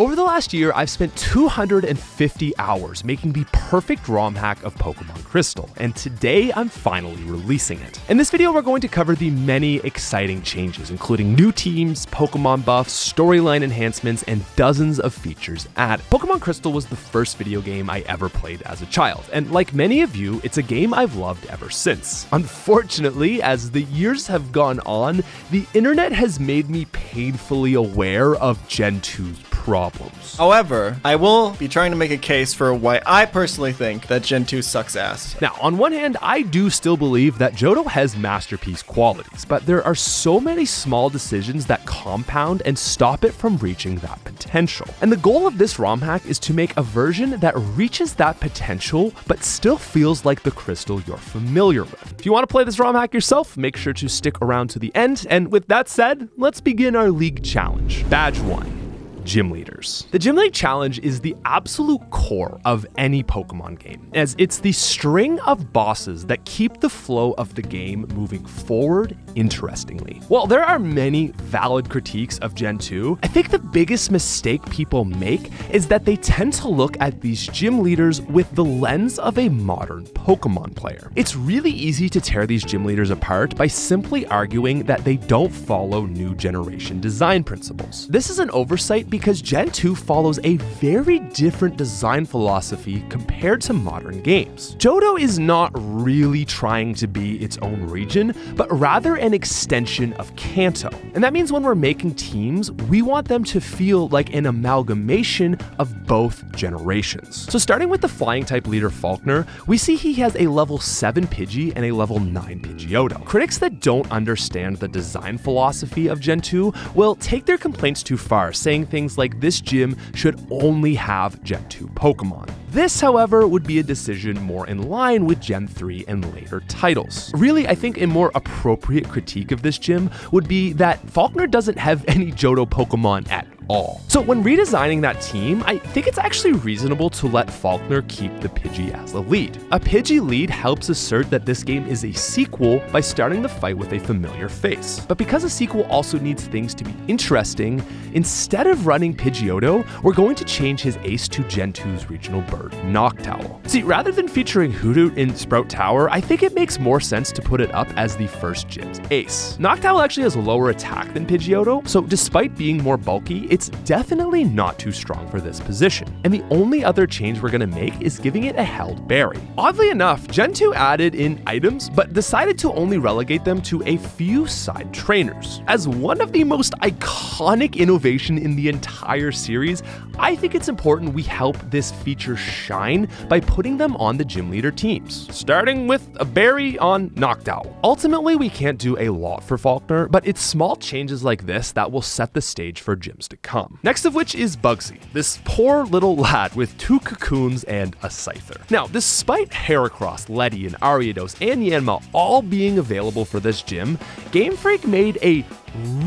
Over the last year, I've spent 250 hours making the perfect ROM hack of Pokemon Crystal, and today I'm finally releasing it. In this video, we're going to cover the many exciting changes, including new teams, Pokemon buffs, storyline enhancements, and dozens of features added. Pokemon Crystal was the first video game I ever played as a child, and like many of you, it's a game I've loved ever since. Unfortunately, as the years have gone on, the internet has made me painfully aware of Gen 2's problems. However, I will be trying to make a case for why I personally think that Gen 2 sucks ass. Now, on one hand, I do still believe that Johto has masterpiece qualities, but there are so many small decisions that compound and stop it from reaching that potential. And the goal of this ROM hack is to make a version that reaches that potential, but still feels like the Crystal you're familiar with. If you want to play this ROM hack yourself, make sure to stick around to the end. And with that said, let's begin our league challenge. Badge 1. Gym Leaders. The Gym League Challenge is the absolute core of any Pokemon game, as it's the string of bosses that keep the flow of the game moving forward interestingly. While there are many valid critiques of Gen 2, I think the biggest mistake people make is that they tend to look at these gym leaders with the lens of a modern Pokemon player. It's really easy to tear these gym leaders apart by simply arguing that they don't follow new generation design principles. This is an oversight because Gen 2 follows a very different design philosophy compared to modern games. Johto is not really trying to be its own region, but rather an extension of Kanto. And that means when we're making teams, we want them to feel like an amalgamation of both generations. So starting with the flying type leader Falkner, we see he has a level 7 Pidgey and a level 9 Pidgeotto. Critics that don't understand the design philosophy of Gen 2 will take their complaints too far, saying things like this gym should only have Gen 2 Pokemon. This, however, would be a decision more in line with Gen 3 and later titles. Really, I think a more appropriate critique of this gym would be that Falkner doesn't have any Johto Pokemon at all. So when redesigning that team, I think it's actually reasonable to let Falkner keep the Pidgey as a lead. A Pidgey lead helps assert that this game is a sequel by starting the fight with a familiar face. But because a sequel also needs things to be interesting, instead of running Pidgeotto, we're going to change his ace to Gen 2's regional bird, Noctowl. See, rather than featuring Hoothoot in Sprout Tower, I think it makes more sense to put it up as the first gym's ace. Noctowl actually has lower attack than Pidgeotto, so despite being more bulky, it's definitely not too strong for this position. And the only other change we're gonna make is giving it a held berry. Oddly enough, Gen 2 added in items, but decided to only relegate them to a few side trainers. As one of the most iconic innovation in the entire series, I think it's important we help this feature shine by putting them on the gym leader teams, starting with a berry on Noctowl. Ultimately, we can't do a lot for Falkner, but it's small changes like this that will set the stage for gyms to come. Next of which is Bugsy, this poor little lad with 2 cocoons and a Scyther. Now, despite Heracross, Letty, and Ariados and Yanma all being available for this gym, Game Freak made a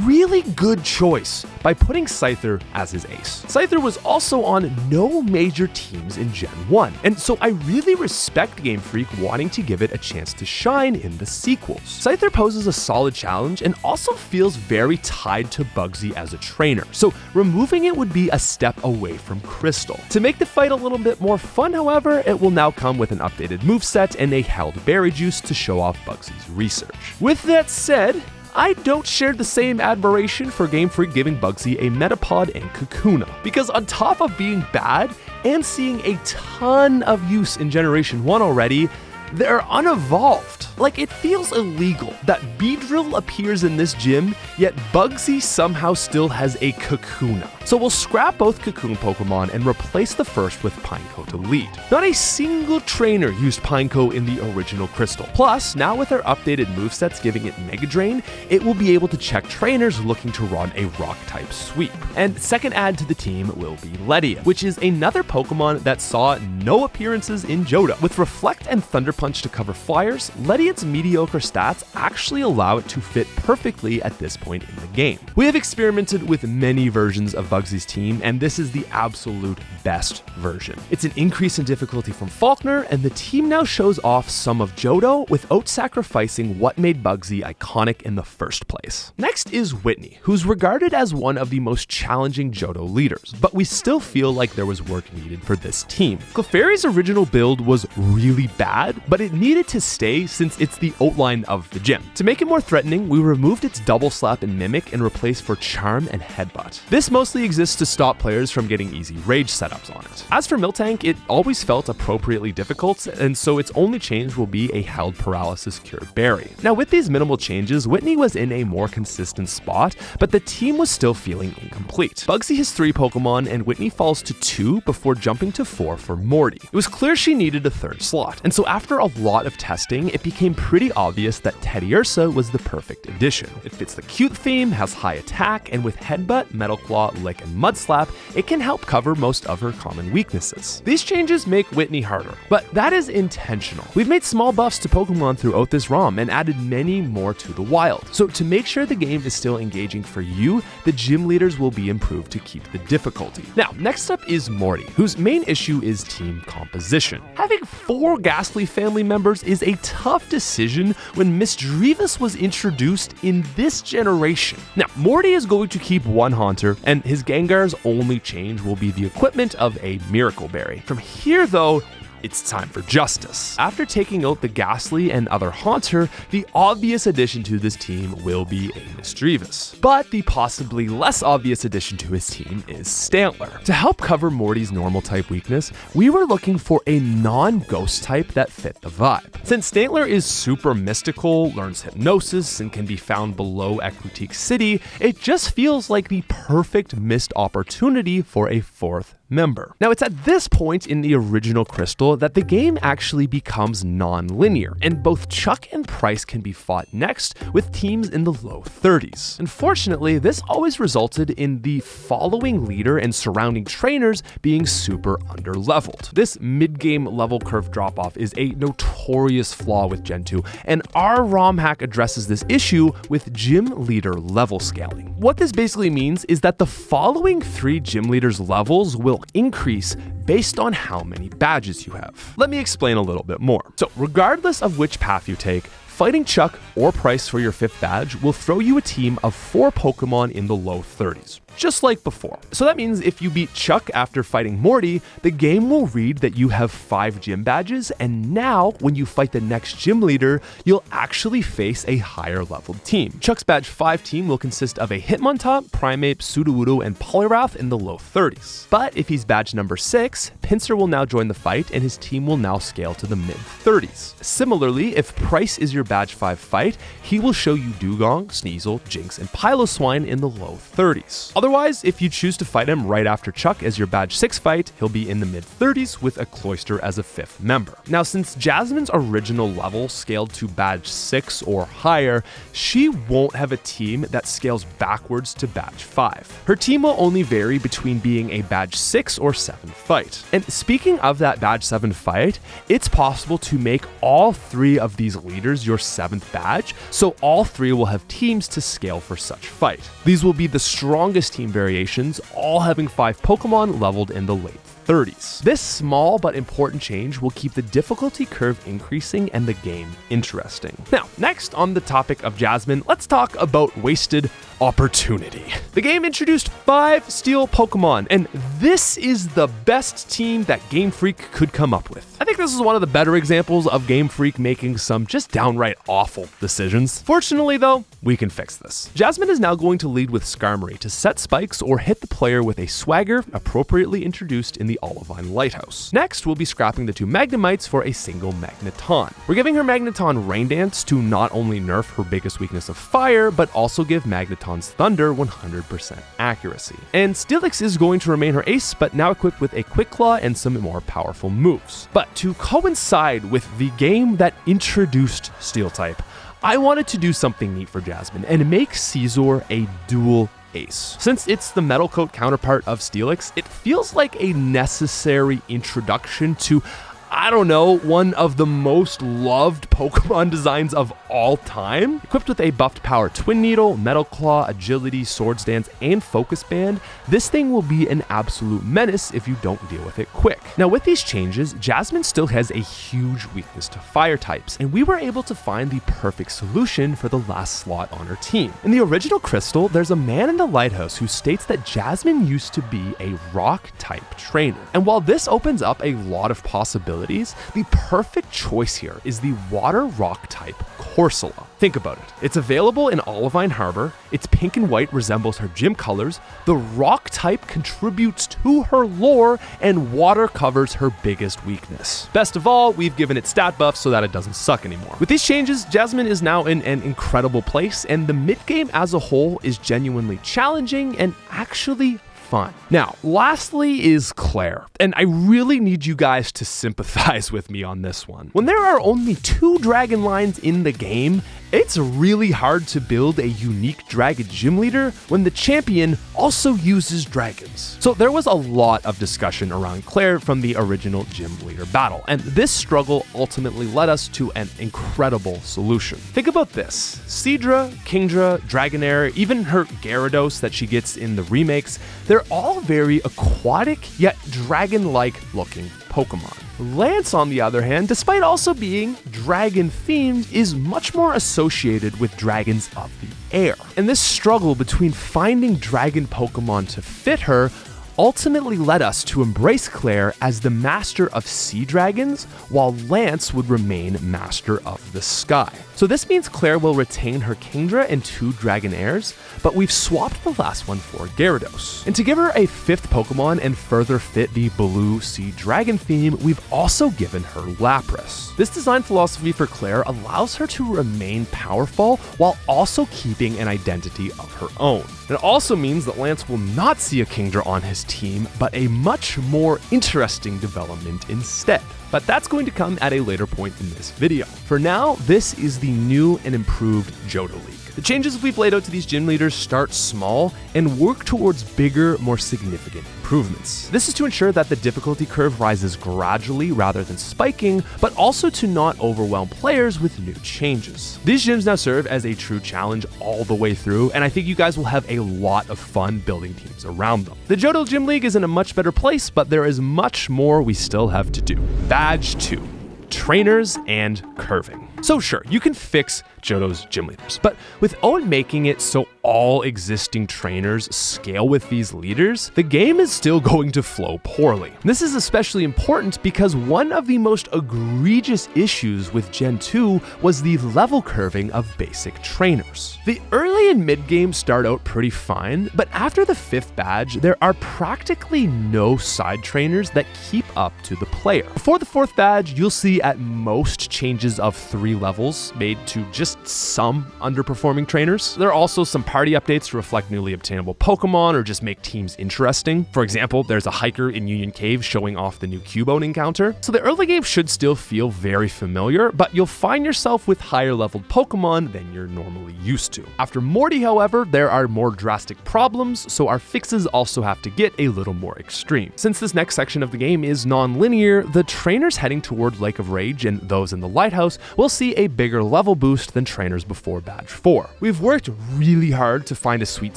really good choice by putting Scyther as his ace. Scyther was also on no major teams in Gen 1, and so I really respect Game Freak wanting to give it a chance to shine in the sequels. Scyther poses a solid challenge and also feels very tied to Bugsy as a trainer, so removing it would be a step away from Crystal. To make the fight a little bit more fun, however, it will now come with an updated moveset and a held berry juice to show off Bugsy's research. With that said, I don't share the same admiration for Game Freak giving Bugsy a Metapod and Kakuna, because on top of being bad and seeing a ton of use in Generation 1 already, they're unevolved. Like, it feels illegal that Beedrill appears in this gym, yet Bugsy somehow still has a Kakuna. So we'll scrap both Cocoon Pokemon and replace the first with Pineco to lead. Not a single trainer used Pineco in the original Crystal. Plus, now with our updated movesets giving it Mega Drain, it will be able to check trainers looking to run a Rock-type sweep. And second add to the team will be Ledia, which is another Pokemon that saw no appearances in Johto. With Reflect and Thunder Punch to cover flyers, Ledia Radiant's mediocre stats actually allow it to fit perfectly at this point in the game. We have experimented with many versions of Bugsy's team, and this is the absolute best version. It's an increase in difficulty from Faulkner, and the team now shows off some of Johto without sacrificing what made Bugsy iconic in the first place. Next is Whitney, who's regarded as one of the most challenging Johto leaders, but we still feel like there was work needed for this team. Clefairy's original build was really bad, but it needed to stay since it's the outline of the gym. To make it more threatening, we removed its double slap and mimic and replaced for charm and headbutt. This mostly exists to stop players from getting easy rage setups on it. As for Miltank, it always felt appropriately difficult, and so its only change will be a held paralysis cured berry. Now with these minimal changes, Whitney was in a more consistent spot, but the team was still feeling incomplete. Bugsy has 3 Pokemon, and Whitney falls to 2 before jumping to 4 for Morty. It was clear she needed a 3rd slot, and so after a lot of testing, it became pretty obvious that Teddiursa was the perfect addition. It fits the cute theme, has high attack, and with Headbutt, Metal Claw, Lick, and Mud Slap, it can help cover most of her common weaknesses. These changes make Whitney harder, but that is intentional. We've made small buffs to Pokemon throughout this ROM and added many more to the wild. So to make sure the game is still engaging for you, the gym leaders will be improved to keep the difficulty. Now, next up is Morty, whose main issue is team composition. Having 4 Ghastly family members is a tough decision when Misdreavus was introduced in this generation. Now, Morty is going to keep 1 Haunter, and his Gengar's only change will be the equipment of a Miracle Berry. From here, though, it's time for justice. After taking out the Ghastly and other Haunter, the obvious addition to this team will be a Misdreavus. But the possibly less obvious addition to his team is Stantler. To help cover Morty's normal type weakness, we were looking for a non-ghost type that fit the vibe. Since Stantler is super mystical, learns hypnosis, and can be found below Equitique City, it just feels like the perfect missed opportunity for a 4th member. Now, it's at this point in the original Crystal that the game actually becomes non-linear, and both Chuck and Price can be fought next with teams in the low 30s. Unfortunately, this always resulted in the following leader and surrounding trainers being super underleveled. This mid-game level curve drop-off is a notorious flaw with Gen 2, and our Romhack addresses this issue with gym leader level scaling. What this basically means is that the following 3 gym leaders' levels will increase based on how many badges you have. Let me explain a little bit more. So regardless of which path you take, fighting Chuck or Price for your 5th badge will throw you a team of 4 Pokemon in the low 30s. Just like before. So that means if you beat Chuck after fighting Morty, the game will read that you have 5 gym badges, and now when you fight the next gym leader, you'll actually face a higher leveled team. Chuck's badge 5 team will consist of a Hitmontop, Primeape, Sudowoodo, and Poliwrath in the low 30s. But if he's badge number 6, Pinsir will now join the fight, and his team will now scale to the mid 30s. Similarly, if Price is your badge 5 fight, he will show you Dugong, Sneasel, Jinx, and Piloswine in the low 30s. Otherwise, if you choose to fight him right after Chuck as your badge 6 fight, he'll be in the mid 30s with a Cloyster as a 5th member. Now, since Jasmine's original level scaled to badge 6 or higher, she won't have a team that scales backwards to badge 5. Her team will only vary between being a badge 6 or 7 fight. And speaking of that badge 7 fight, it's possible to make all 3 of these leaders your 7th badge, so all 3 will have teams to scale for such fight. These will be the strongest team variations, all having 5 Pokemon leveled in the late 30s. This small but important change will keep the difficulty curve increasing and the game interesting. Now, next on the topic of Jasmine, let's talk about wasted opportunity. The game introduced 5 Steel Pokemon, and this is the best team that Game Freak could come up with. I think this is one of the better examples of Game Freak making some just downright awful decisions. Fortunately though, we can fix this. Jasmine is now going to lead with Skarmory to set spikes or hit the player with a Swagger appropriately introduced in the Olivine Lighthouse. Next, we'll be scrapping the 2 Magnemites for a single Magneton. We're giving her Magneton Rain Dance to not only nerf her biggest weakness of fire, but also give Magneton's Thunder 100% accuracy. And Steelix is going to remain her ace, but now equipped with a Quick Claw and some more powerful moves. But to coincide with the game that introduced Steel type, I wanted to do something neat for Jasmine and make Scizor a dual ace. Since it's the Metal Coat counterpart of Steelix, it feels like a necessary introduction to I don't know, one of the most loved Pokemon designs of all time. Equipped with a buffed power Twin Needle, Metal Claw, Agility, Swords Dance, and Focus Band, this thing will be an absolute menace if you don't deal with it quick. Now with these changes, Jasmine still has a huge weakness to fire types, and we were able to find the perfect solution for the last slot on her team. In the original Crystal, there's a man in the lighthouse who states that Jasmine used to be a rock type trainer. And while this opens up a lot of possibilities, the perfect choice here is the water rock type Corsola. Think about it. It's available in Olivine Harbor, its pink and white resembles her gym colors, the rock type contributes to her lore, and water covers her biggest weakness. Best of all, we've given it stat buffs so that it doesn't suck anymore. With these changes, Jasmine is now in an incredible place, and the mid-game as a whole is genuinely challenging and actually fun. Now, lastly is Claire, and I really need you guys to sympathize with me on this one. When there are only 2 dragon lines in the game, it's really hard to build a unique dragon gym leader when the champion also uses dragons. So there was a lot of discussion around Claire from the original gym leader battle, and this struggle ultimately led us to an incredible solution. Think about this. Seadra, Kingdra, Dragonair, even her Gyarados that she gets in the remakes, they're all very aquatic yet dragon-like looking Pokemon. Lance, on the other hand, despite also being dragon-themed, is much more associated with dragons of the air. And this struggle between finding dragon Pokemon to fit her ultimately led us to embrace Claire as the master of sea dragons, while Lance would remain master of the sky. So this means Claire will retain her Kingdra and 2 Dragonairs, but we've swapped the last one for Gyarados. And to give her a 5th Pokemon and further fit the blue sea dragon theme, we've also given her Lapras. This design philosophy for Claire allows her to remain powerful while also keeping an identity of her own. It also means that Lance will not see a Kingdra on his team, but a much more interesting development instead. But that's going to come at a later point in this video. For now, this is the new and improved Johto League. The changes we've laid out to these gym leaders start small and work towards bigger, more significant improvements. This is to ensure that the difficulty curve rises gradually rather than spiking, but also to not overwhelm players with new changes. These gyms now serve as a true challenge all the way through, and I think you guys will have a lot of fun building teams around them. The Johto Gym League is in a much better place, but there is much more we still have to do. Badge 2. Trainers and curving. So sure, you can fix Johto's gym leaders, but without making it so all existing trainers scale with these leaders, the game is still going to flow poorly. This is especially important because one of the most egregious issues with Gen 2 was the level curving of basic trainers. The early and mid game start out pretty fine, but after the 5th badge, there are practically no side trainers that keep up to the player. Before the 4th badge, you'll see at most changes of 3 levels made to just some underperforming trainers. There are also some party updates to reflect newly obtainable Pokemon or just make teams interesting. For example, there's a hiker in Union Cave showing off the new Cubone encounter. So the early game should still feel very familiar, but you'll find yourself with higher leveled Pokemon than you're normally used to. After Morty, however, there are more drastic problems, so our fixes also have to get a little more extreme. Since this next section of the game is non-linear, the trainers heading toward Lake of Rage and those in the Lighthouse will see a bigger level boost than trainers before Badge 4. We've worked really hard to find a sweet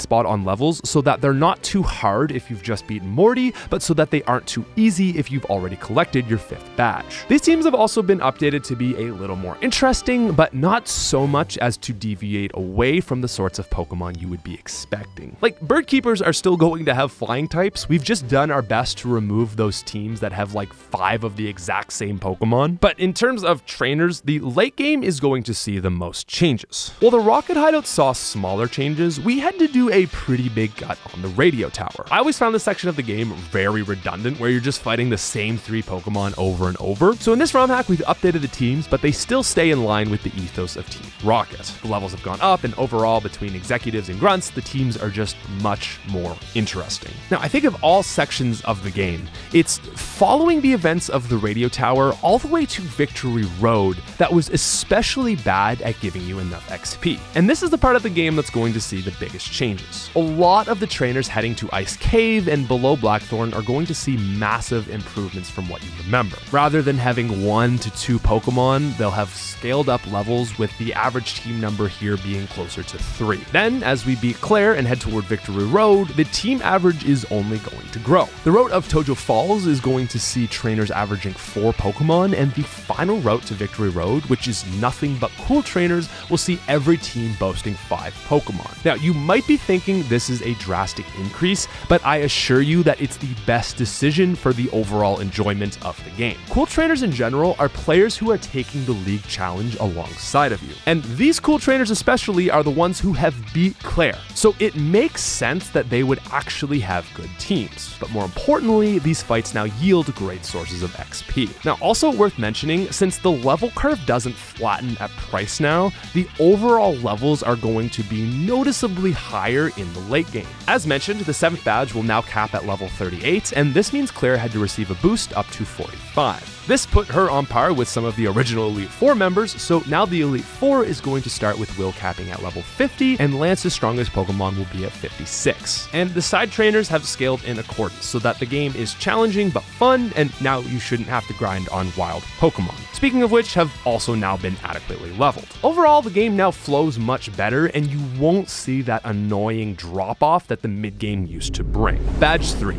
spot on levels so that they're not too hard if you've just beaten Morty, but so that they aren't too easy if you've already collected your 5th badge. These teams have also been updated to be a little more interesting, but not so much as to deviate away from the sorts of Pokemon you would be expecting. Like, Bird Keepers are still going to have flying types. We've just done our best to remove those teams that have like 5 of the exact same Pokemon. But in terms of trainers, the late game is going to see the most changes. While the Rocket Hideout saw smaller changes, we had to do a pretty big gut on the radio tower. I always found this section of the game very redundant, where you're just fighting the same 3 Pokemon over and over. So in this Romhack, we've updated the teams, but they still stay in line with the ethos of Team Rocket. The levels have gone up, and overall, between executives and grunts, the teams are just much more interesting. Now, I think of all sections of the game, it's following the events of the radio tower all the way to Victory Road that was especially bad at giving you enough XP. And this is the part of the game that's going to see the biggest changes. A lot of the trainers heading to Ice Cave and below Blackthorn are going to see massive improvements from what you remember. Rather than having 1 to 2 Pokemon, they'll have scaled up levels, with the average team number here being closer to 3. Then, as we beat Claire and head toward Victory Road, the team average is only going to grow. The route of Tojo Falls is going to see trainers averaging 4 Pokemon, and the final route to Victory Road, which is nothing but cool trainers, will see every team boasting 5 Pokemon. Now, you might be thinking this is a drastic increase, but I assure you that it's the best decision for the overall enjoyment of the game. Cool trainers in general are players who are taking the League Challenge alongside of you. And these cool trainers especially are the ones who have beat Claire. So it makes sense that they would actually have good teams. But more importantly, these fights now yield great sources of XP. Now, also worth mentioning, since the level curve doesn't flatten at price now, the overall levels are going to be noticeably higher in the late game. As mentioned, the 7th badge will now cap at level 38, and this means Claire had to receive a boost up to 45. This put her on par with some of the original Elite Four members, so now the Elite Four is going to start with Will capping at level 50, and Lance's strongest Pokemon will be at 56. And the side trainers have scaled in accordance, so that the game is challenging but fun, and now you shouldn't have to grind on wild Pokemon. Speaking of which, have also now been adequately leveled. Overall, the game now flows much better, and you won't see that annoying drop-off that the mid-game used to bring. Badge 3.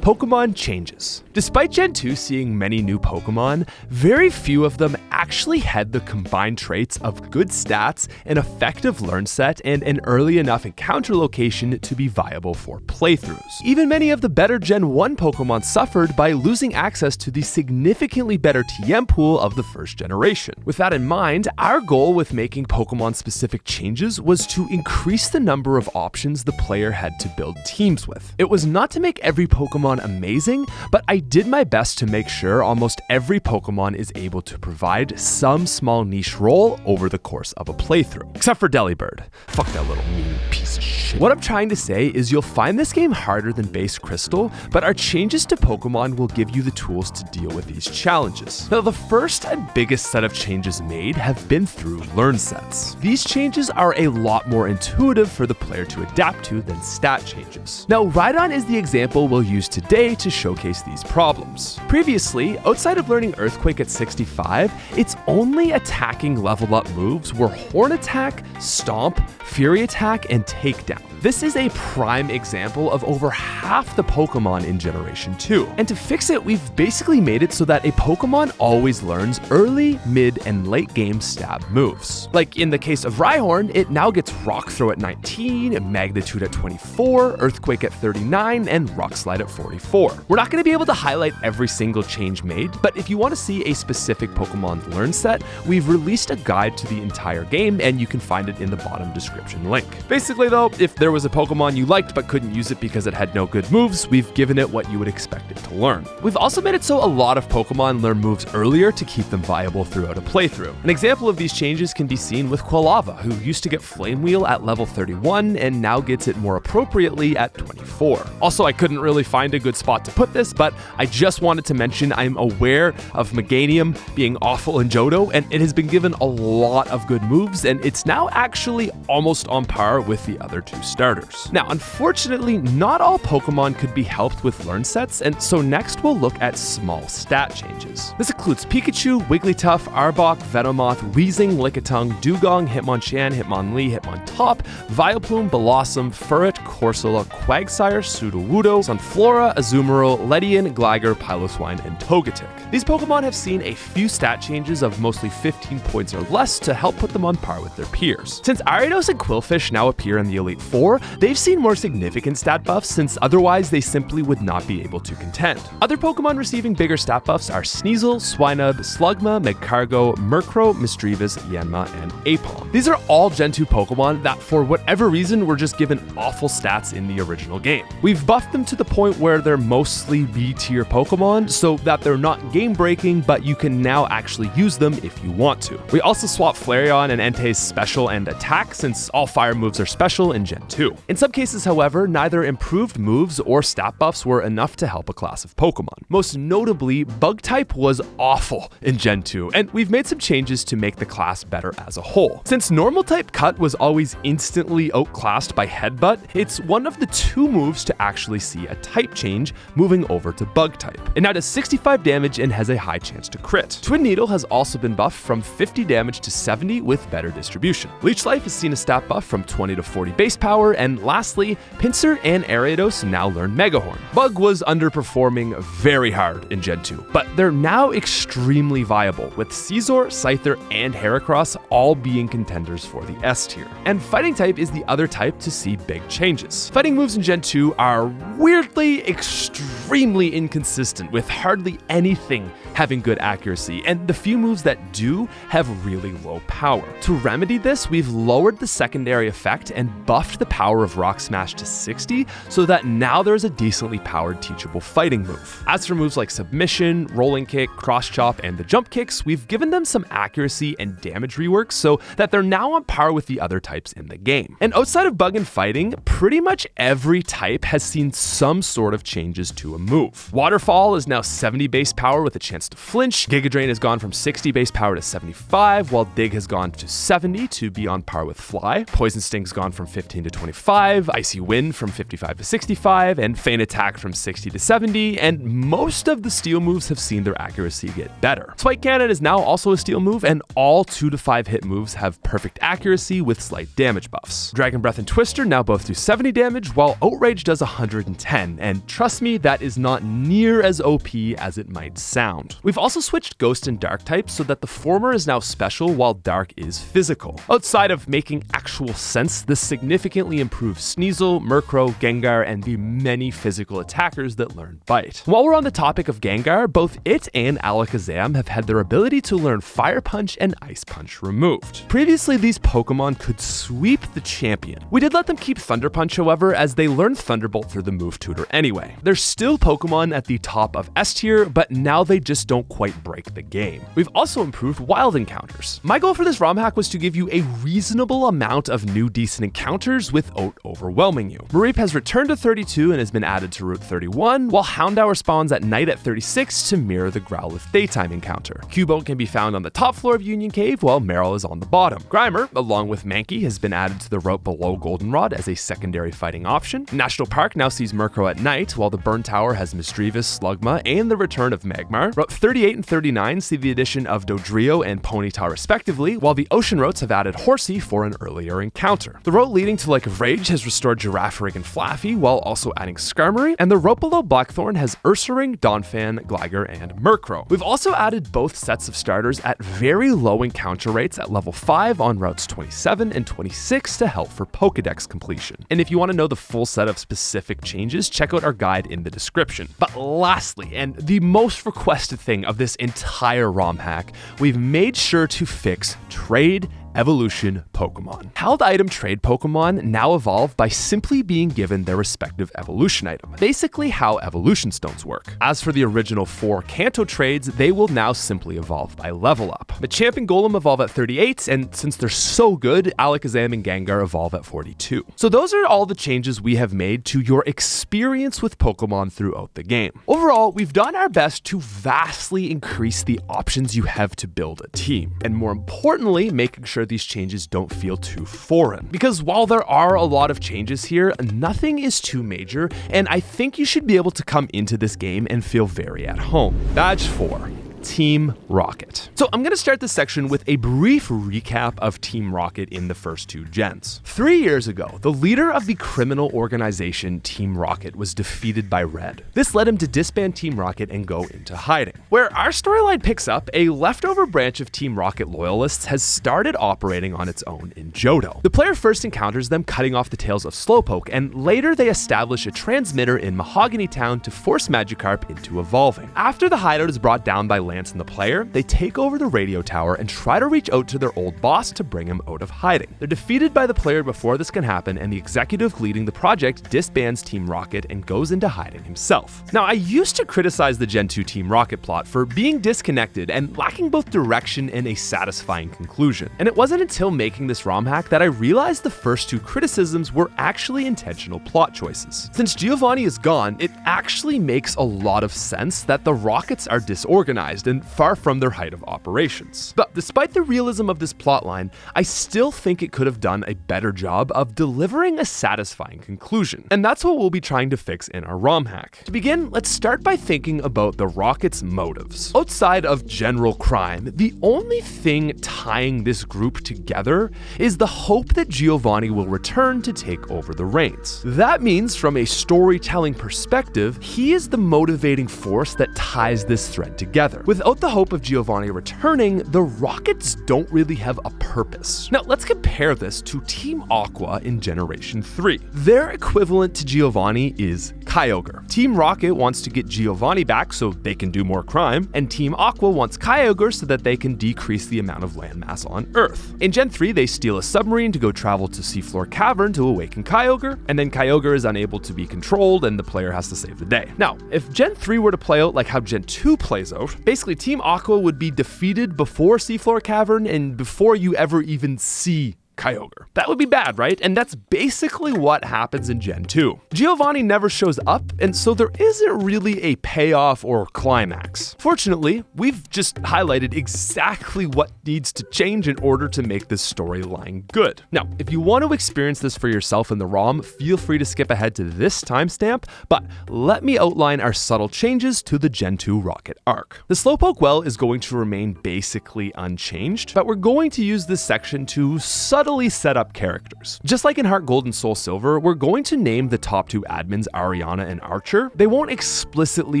Pokemon changes. Despite Gen 2 seeing many new Pokemon, very few of them actually had the combined traits of good stats, an effective learn set, and an early enough encounter location to be viable for playthroughs. Even many of the better Gen 1 Pokemon suffered by losing access to the significantly better TM pool of the first generation. With that in mind, our goal with making Pokemon-specific changes was to increase the number of options the player had to build teams with. It was not to make every Pokemon amazing, but I did my best to make sure almost every Pokemon is able to provide some small niche role over the course of a playthrough. Except for Delibird. Fuck that little mean piece of shit. What I'm trying to say is you'll find this game harder than base Crystal, but our changes to Pokemon will give you the tools to deal with these challenges. Now, the first and biggest set of changes made have been through learn sets. These changes are a lot more intuitive for the player to adapt to than stat changes. Now, Rhydon is the example we'll use today to showcase these problems. Previously, outside of learning Earthquake at 65, its only attacking level up moves were Horn Attack, Stomp, Fury Attack, and Takedown. This is a prime example of over half the Pokemon in Generation 2. And to fix it, we've basically made it so that a Pokemon always learns early, mid, and late game stab moves. Like in the case of Rhyhorn, it now gets Rock Throw at 19, Magnitude at 24, Earthquake at 39, and Rock Slide at 44. We're not going to be able to highlight every single change made, but if you want to see a specific Pokemon learn set, we've released a guide to the entire game, and you can find it in the bottom description link. Basically though, if there was a Pokemon you liked but couldn't use it because it had no good moves, we've given it what you would expect it to learn. We've also made it so a lot of Pokemon learn moves earlier to keep them viable throughout a playthrough. An example of these changes can be seen with Quilava, who used to get Flame Wheel at level 31 and now gets it more appropriately at 24. Also, I couldn't really find a good spot to put this, but I just wanted to mention I'm aware of Meganium being awful in Johto, and it has been given a lot of good moves, and it's now actually almost on par with the other two starters. Now, unfortunately, not all Pokemon could be helped with learn sets, and so next we'll look at small stat changes. This includes Pikachu, Wigglytuff, Arbok, Venomoth, Weezing, Lickitung, Dugong, Hitmonchan, Hitmonlee, Hitmontop, Vileplume, Blossom, Furret, Corsola, Quagsire, Sudowoodo, Sunflora, Azumarill, Ledian, Gligar, Piloswine, and Togetic. These Pokemon have seen a few stat changes of mostly 15 points or less to help put them on par with their peers. Since Ariados and Qwilfish now appear in the Elite Four, they've seen more significant stat buffs, since otherwise they simply would not be able to contend. Other Pokemon receiving bigger stat buffs are Sneasel, Swinub, Slugma, Magcargo, Murkrow, Misdreavus, Yanma, and Aipom. These are all Gen 2 Pokemon that for whatever reason were just given awful stats in the original game. We've buffed them to the point where they're mostly B-tier Pokemon, so that they're not game-breaking, but you can now actually use them if you want to. We also swapped Flareon and Entei's special and attack, since all fire moves are special in Gen 2. In some cases, however, neither improved moves or stat buffs were enough to help a class of Pokemon. Most notably, Bug-type was awful in Gen 2, and we've made some changes to make the class better as a whole. Since Normal-type Cut was always instantly outclassed by Headbutt, it's one of the 2 moves to actually see a type change moving over to Bug-type. It now does 65 damage and has a high chance to crit. Twin Needle has also been buffed from 50 damage to 70 with better distribution. Leech Life has seen a stat buff from 20 to 40 base power, and lastly, Pinsir and Ariados now learn Mega Horn. Bug was underperforming very hard in Gen 2, but they're now extremely viable, with Scizor, Scyther, and Heracross all being contenders for the S tier. And Fighting type is the other type to see big changes. Fighting moves in Gen 2 are weirdly extremely inconsistent, with hardly anything having good accuracy, and the few moves that do have really low power. To remedy this, we've lowered the secondary effect and buffed the power of Rock Smash to 60, so that now there's a decently powered teachable fighting move. As for moves like Submission, Rolling Kick, Cross Chop, and the Jump Kicks, we've given them some accuracy and damage reworks so that they're now on par with the other types in the game. And outside of Bug and Fighting, pretty much every type has seen some sort of changes to a move. Waterfall is now 70 base power with a chance to flinch, Giga Drain has gone from 60 base power to 75, while Dig has gone to 70 to be on par with Fly. Poison Sting's gone from 15 to 25, Icy Wind from 55 to 65, and Feint Attack from 60 to 70, and most of the steel moves have seen their accuracy get better. Spike Cannon is now also a steel move, and all 2 to 5 hit moves have perfect accuracy with slight damage buffs. Dragon Breath and Twister now both do 70 damage, while Outrage does 110, and trust me, that is not near as OP as it might sound. We've also switched Ghost and Dark types so that the former is now special while Dark is physical. Outside of making actual sense, this significantly improves Sneasel, Murkrow, Gengar, and the many physical attackers that learn Bite. While we're on the topic of Gengar, both it and Alakazam have had their ability to learn Fire Punch and Ice Punch removed. Previously, these Pokemon could sweep the champion. We did let them keep Thunder Punch, however, as they learned Thunderbolt through the move tutor anyway. They're still Pokemon at the top of S tier, but now they just don't quite break the game. We've also improved wild encounters. My goal for this ROM hack was to give you a reasonable amount of new decent encounters without overwhelming you. Mareep has returned to 32 and has been added to Route 31, while Houndour spawns at night at 36 to mirror the Growlithe daytime encounter. Cubone can be found on the top floor of Union Cave, while Marill is on the bottom. Grimer, along with Mankey, has been added to the route below Goldenrod as a secondary fighting option. National Park now sees Murkrow at night, while the Burn Tower has Misdreavus, Slugma, and the return of Magmar. Route 38 and 39 see the addition of Dodrio and Ponyta respectively, while the ocean routes have added Horsey for an earlier encounter. The route leading to Lake of Rage has restored Girafarig and Flaffy, while also adding Skarmory, and the route below Blackthorn has Ursaring, Donphan, Gligar, and Murkrow. We've also added both sets of starters at very low encounter rates at level 5 on routes 27 and 26 to help for Pokedex completion. And if you want to know the full set of specific changes, check out our guide in the description. But lastly, and the most requested thing of this entire ROM hack, we've made sure to fix trade evolution Pokemon. Held item trade Pokemon now evolve by simply being given their respective evolution item, basically how evolution stones work. As for the original 4 Kanto trades, they will now simply evolve by level up. Machamp and Golem evolve at 38, and since they're so good, Alakazam and Gengar evolve at 42. So those are all the changes we have made to your experience with Pokemon throughout the game. Overall, we've done our best to vastly increase the options you have to build a team, and more importantly, making sure these changes don't feel too foreign. Because while there are a lot of changes here, nothing is too major, and I think you should be able to come into this game and feel very at home. Badge 4. Team Rocket. So I'm going to start this section with a brief recap of Team Rocket in the first 2 gens. 3 years ago, the leader of the criminal organization Team Rocket was defeated by Red. This led him to disband Team Rocket and go into hiding. Where our storyline picks up, a leftover branch of Team Rocket loyalists has started operating on its own in Johto. The player first encounters them cutting off the tails of Slowpoke, and later they establish a transmitter in Mahogany Town to force Magikarp into evolving. After the hideout is brought down by Lance and the player, they take over the radio tower and try to reach out to their old boss to bring him out of hiding. They're defeated by the player before this can happen, and the executive leading the project disbands Team Rocket and goes into hiding himself. Now, I used to criticize the Gen 2 Team Rocket plot for being disconnected and lacking both direction and a satisfying conclusion. And it wasn't until making this ROM hack that I realized the first two criticisms were actually intentional plot choices. Since Giovanni is gone, it actually makes a lot of sense that the Rockets are disorganized and far from their height of operations. But despite the realism of this plotline, I still think it could have done a better job of delivering a satisfying conclusion. And that's what we'll be trying to fix in our ROM hack. To begin, let's start by thinking about the Rockets' motives. Outside of general crime, the only thing tying this group together is the hope that Giovanni will return to take over the reins. That means, from a storytelling perspective, he is the motivating force that ties this thread together. Without the hope of Giovanni returning, the Rockets don't really have a purpose. Now, let's compare this to Team Aqua in Generation 3. Their equivalent to Giovanni is Kyogre. Team Rocket wants to get Giovanni back so they can do more crime, and Team Aqua wants Kyogre so that they can decrease the amount of landmass on Earth. In Gen 3, they steal a submarine to go travel to Seafloor Cavern to awaken Kyogre, and then Kyogre is unable to be controlled and the player has to save the day. Now, if Gen 3 were to play out like how Gen 2 plays out, basically Team Aqua would be defeated before Seafloor Cavern and before you ever even see Kyogre. That would be bad, right? And that's basically what happens in Gen 2. Giovanni never shows up, and so there isn't really a payoff or climax. Fortunately, we've just highlighted exactly what needs to change in order to make this storyline good. Now, if you want to experience this for yourself in the ROM, feel free to skip ahead to this timestamp, but let me outline our subtle changes to the Gen 2 Rocket arc. The Slowpoke Well is going to remain basically unchanged, but we're going to use this section to subtly set up characters. Just like in Heart Gold and Soul Silver, we're going to name the top two admins Ariana and Archer. They won't explicitly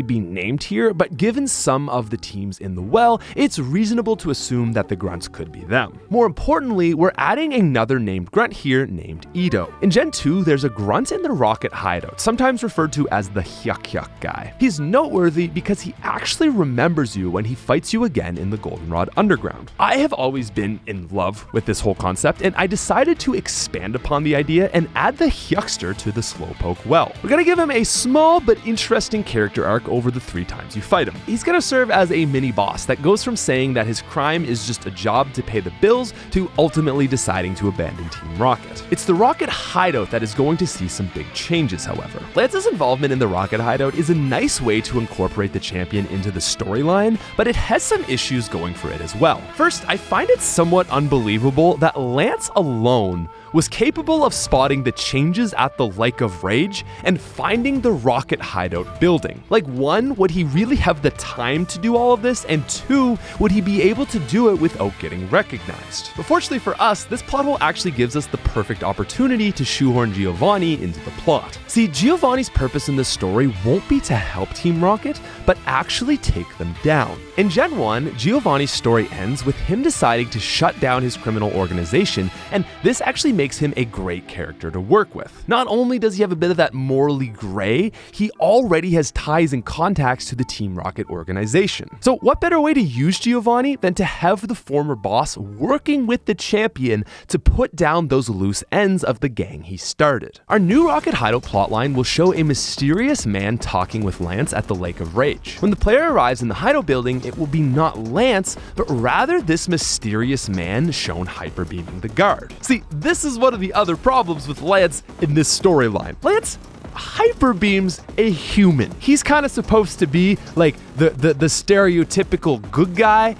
be named here, but given some of the teams in the well, it's reasonable to assume that the grunts could be them. More importantly, we're adding another named grunt here named Ito. In Gen 2, there's a grunt in the Rocket hideout, sometimes referred to as the Hyuk Hyuk guy. He's noteworthy because he actually remembers you when he fights you again in the Goldenrod Underground. I have always been in love with this whole concept, and I decided to expand upon the idea and add the Hyukster to the Slowpoke Well. We're gonna give him a small but interesting character arc over the 3 times you fight him. He's gonna serve as a mini boss that goes from saying that his crime is just a job to pay the bills to ultimately deciding to abandon Team Rocket. It's the Rocket hideout that is going to see some big changes, however. Lance's involvement in the Rocket hideout is a nice way to incorporate the champion into the storyline, but it has some issues going for it as well. First, I find it somewhat unbelievable that Lance alone was capable of spotting the changes at the Lake of Rage and finding the Rocket hideout building. Like, 1, would he really have the time to do all of this? And 2, would he be able to do it without getting recognized? But fortunately for us, this plot hole actually gives us the perfect opportunity to shoehorn Giovanni into the plot. See, Giovanni's purpose in this story won't be to help Team Rocket, but actually take them down. In Gen 1, Giovanni's story ends with him deciding to shut down his criminal organization, and this actually makes him a great character to work with. Not only does he have a bit of that morally gray, he already has ties and contacts to the Team Rocket organization. So what better way to use Giovanni than to have the former boss working with the champion to put down those loose ends of the gang he started. Our new Rocket hideout plotline will show a mysterious man talking with Lance at the Lake of Rage. When the player arrives in the hideout building, it will be not Lance, but rather this mysterious man shown hyperbeaming the guard. See, this is one of the other problems with Lance in this storyline. Lance hyperbeams a human. He's kind of supposed to be like the stereotypical good guy,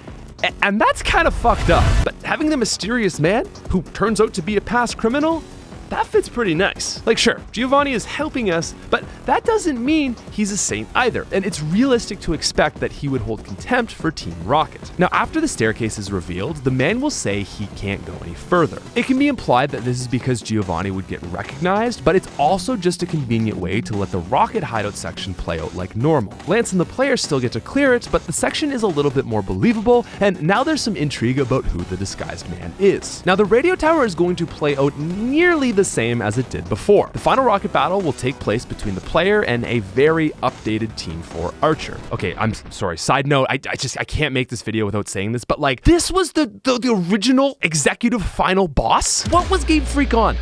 and that's kind of fucked up. But having the mysterious man who turns out to be a past criminal, that fits pretty nice. Like, sure, Giovanni is helping us, but that doesn't mean he's a saint either, and it's realistic to expect that he would hold contempt for Team Rocket. Now, after the staircase is revealed, the man will say he can't go any further. It can be implied that this is because Giovanni would get recognized, but it's also just a convenient way to let the Rocket hideout section play out like normal. Lance and the player still get to clear it, but the section is a little bit more believable, and now there's some intrigue about who the disguised man is. Now, the radio tower is going to play out nearly the the same as it did before. The final rocket battle will take place between the player and a very updated Team 4 Archer. Okay, I'm sorry, side note, I can't make this video without saying this, but like, this was the original executive final boss? What was Game Freak on?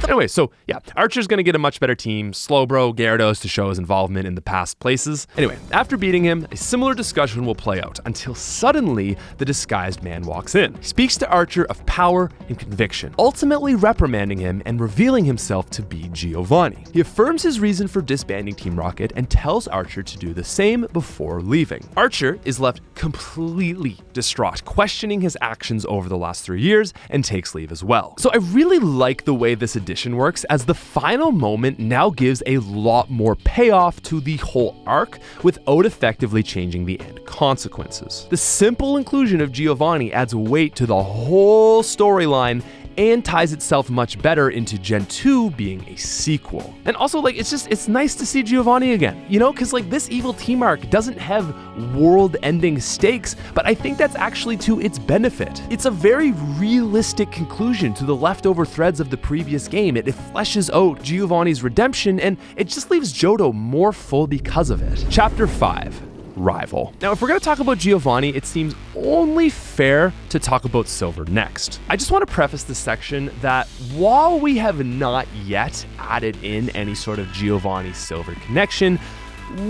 Anyway, so yeah, Archer's gonna get a much better team, Slowbro, Gyarados to show his involvement in the past places. Anyway, after beating him, a similar discussion will play out until suddenly the disguised man walks in. He speaks to Archer of power and conviction, ultimately reprimanding him and revealing himself to be Giovanni. He affirms his reason for disbanding Team Rocket and tells Archer to do the same before leaving. Archer is left completely distraught, questioning his actions over the last 3 years, and takes leave as well. So I really like the way this edition works, as the final moment now gives a lot more payoff to the whole arc without effectively changing the end consequences. The simple inclusion of Giovanni adds weight to the whole storyline and ties itself much better into Gen 2 being a sequel. And also, like, it's nice to see Giovanni again, you know, because like this evil team arc doesn't have world-ending stakes, but I think that's actually to its benefit. It's a very realistic conclusion to the leftover threads of the previous game. It fleshes out Giovanni's redemption, and it just leaves Johto more full because of it. Chapter 5. Rival. Now, if we're going to talk about Giovanni, it seems only fair to talk about Silver next. I just want to preface this section that while we have not yet added in any sort of Giovanni-Silver connection,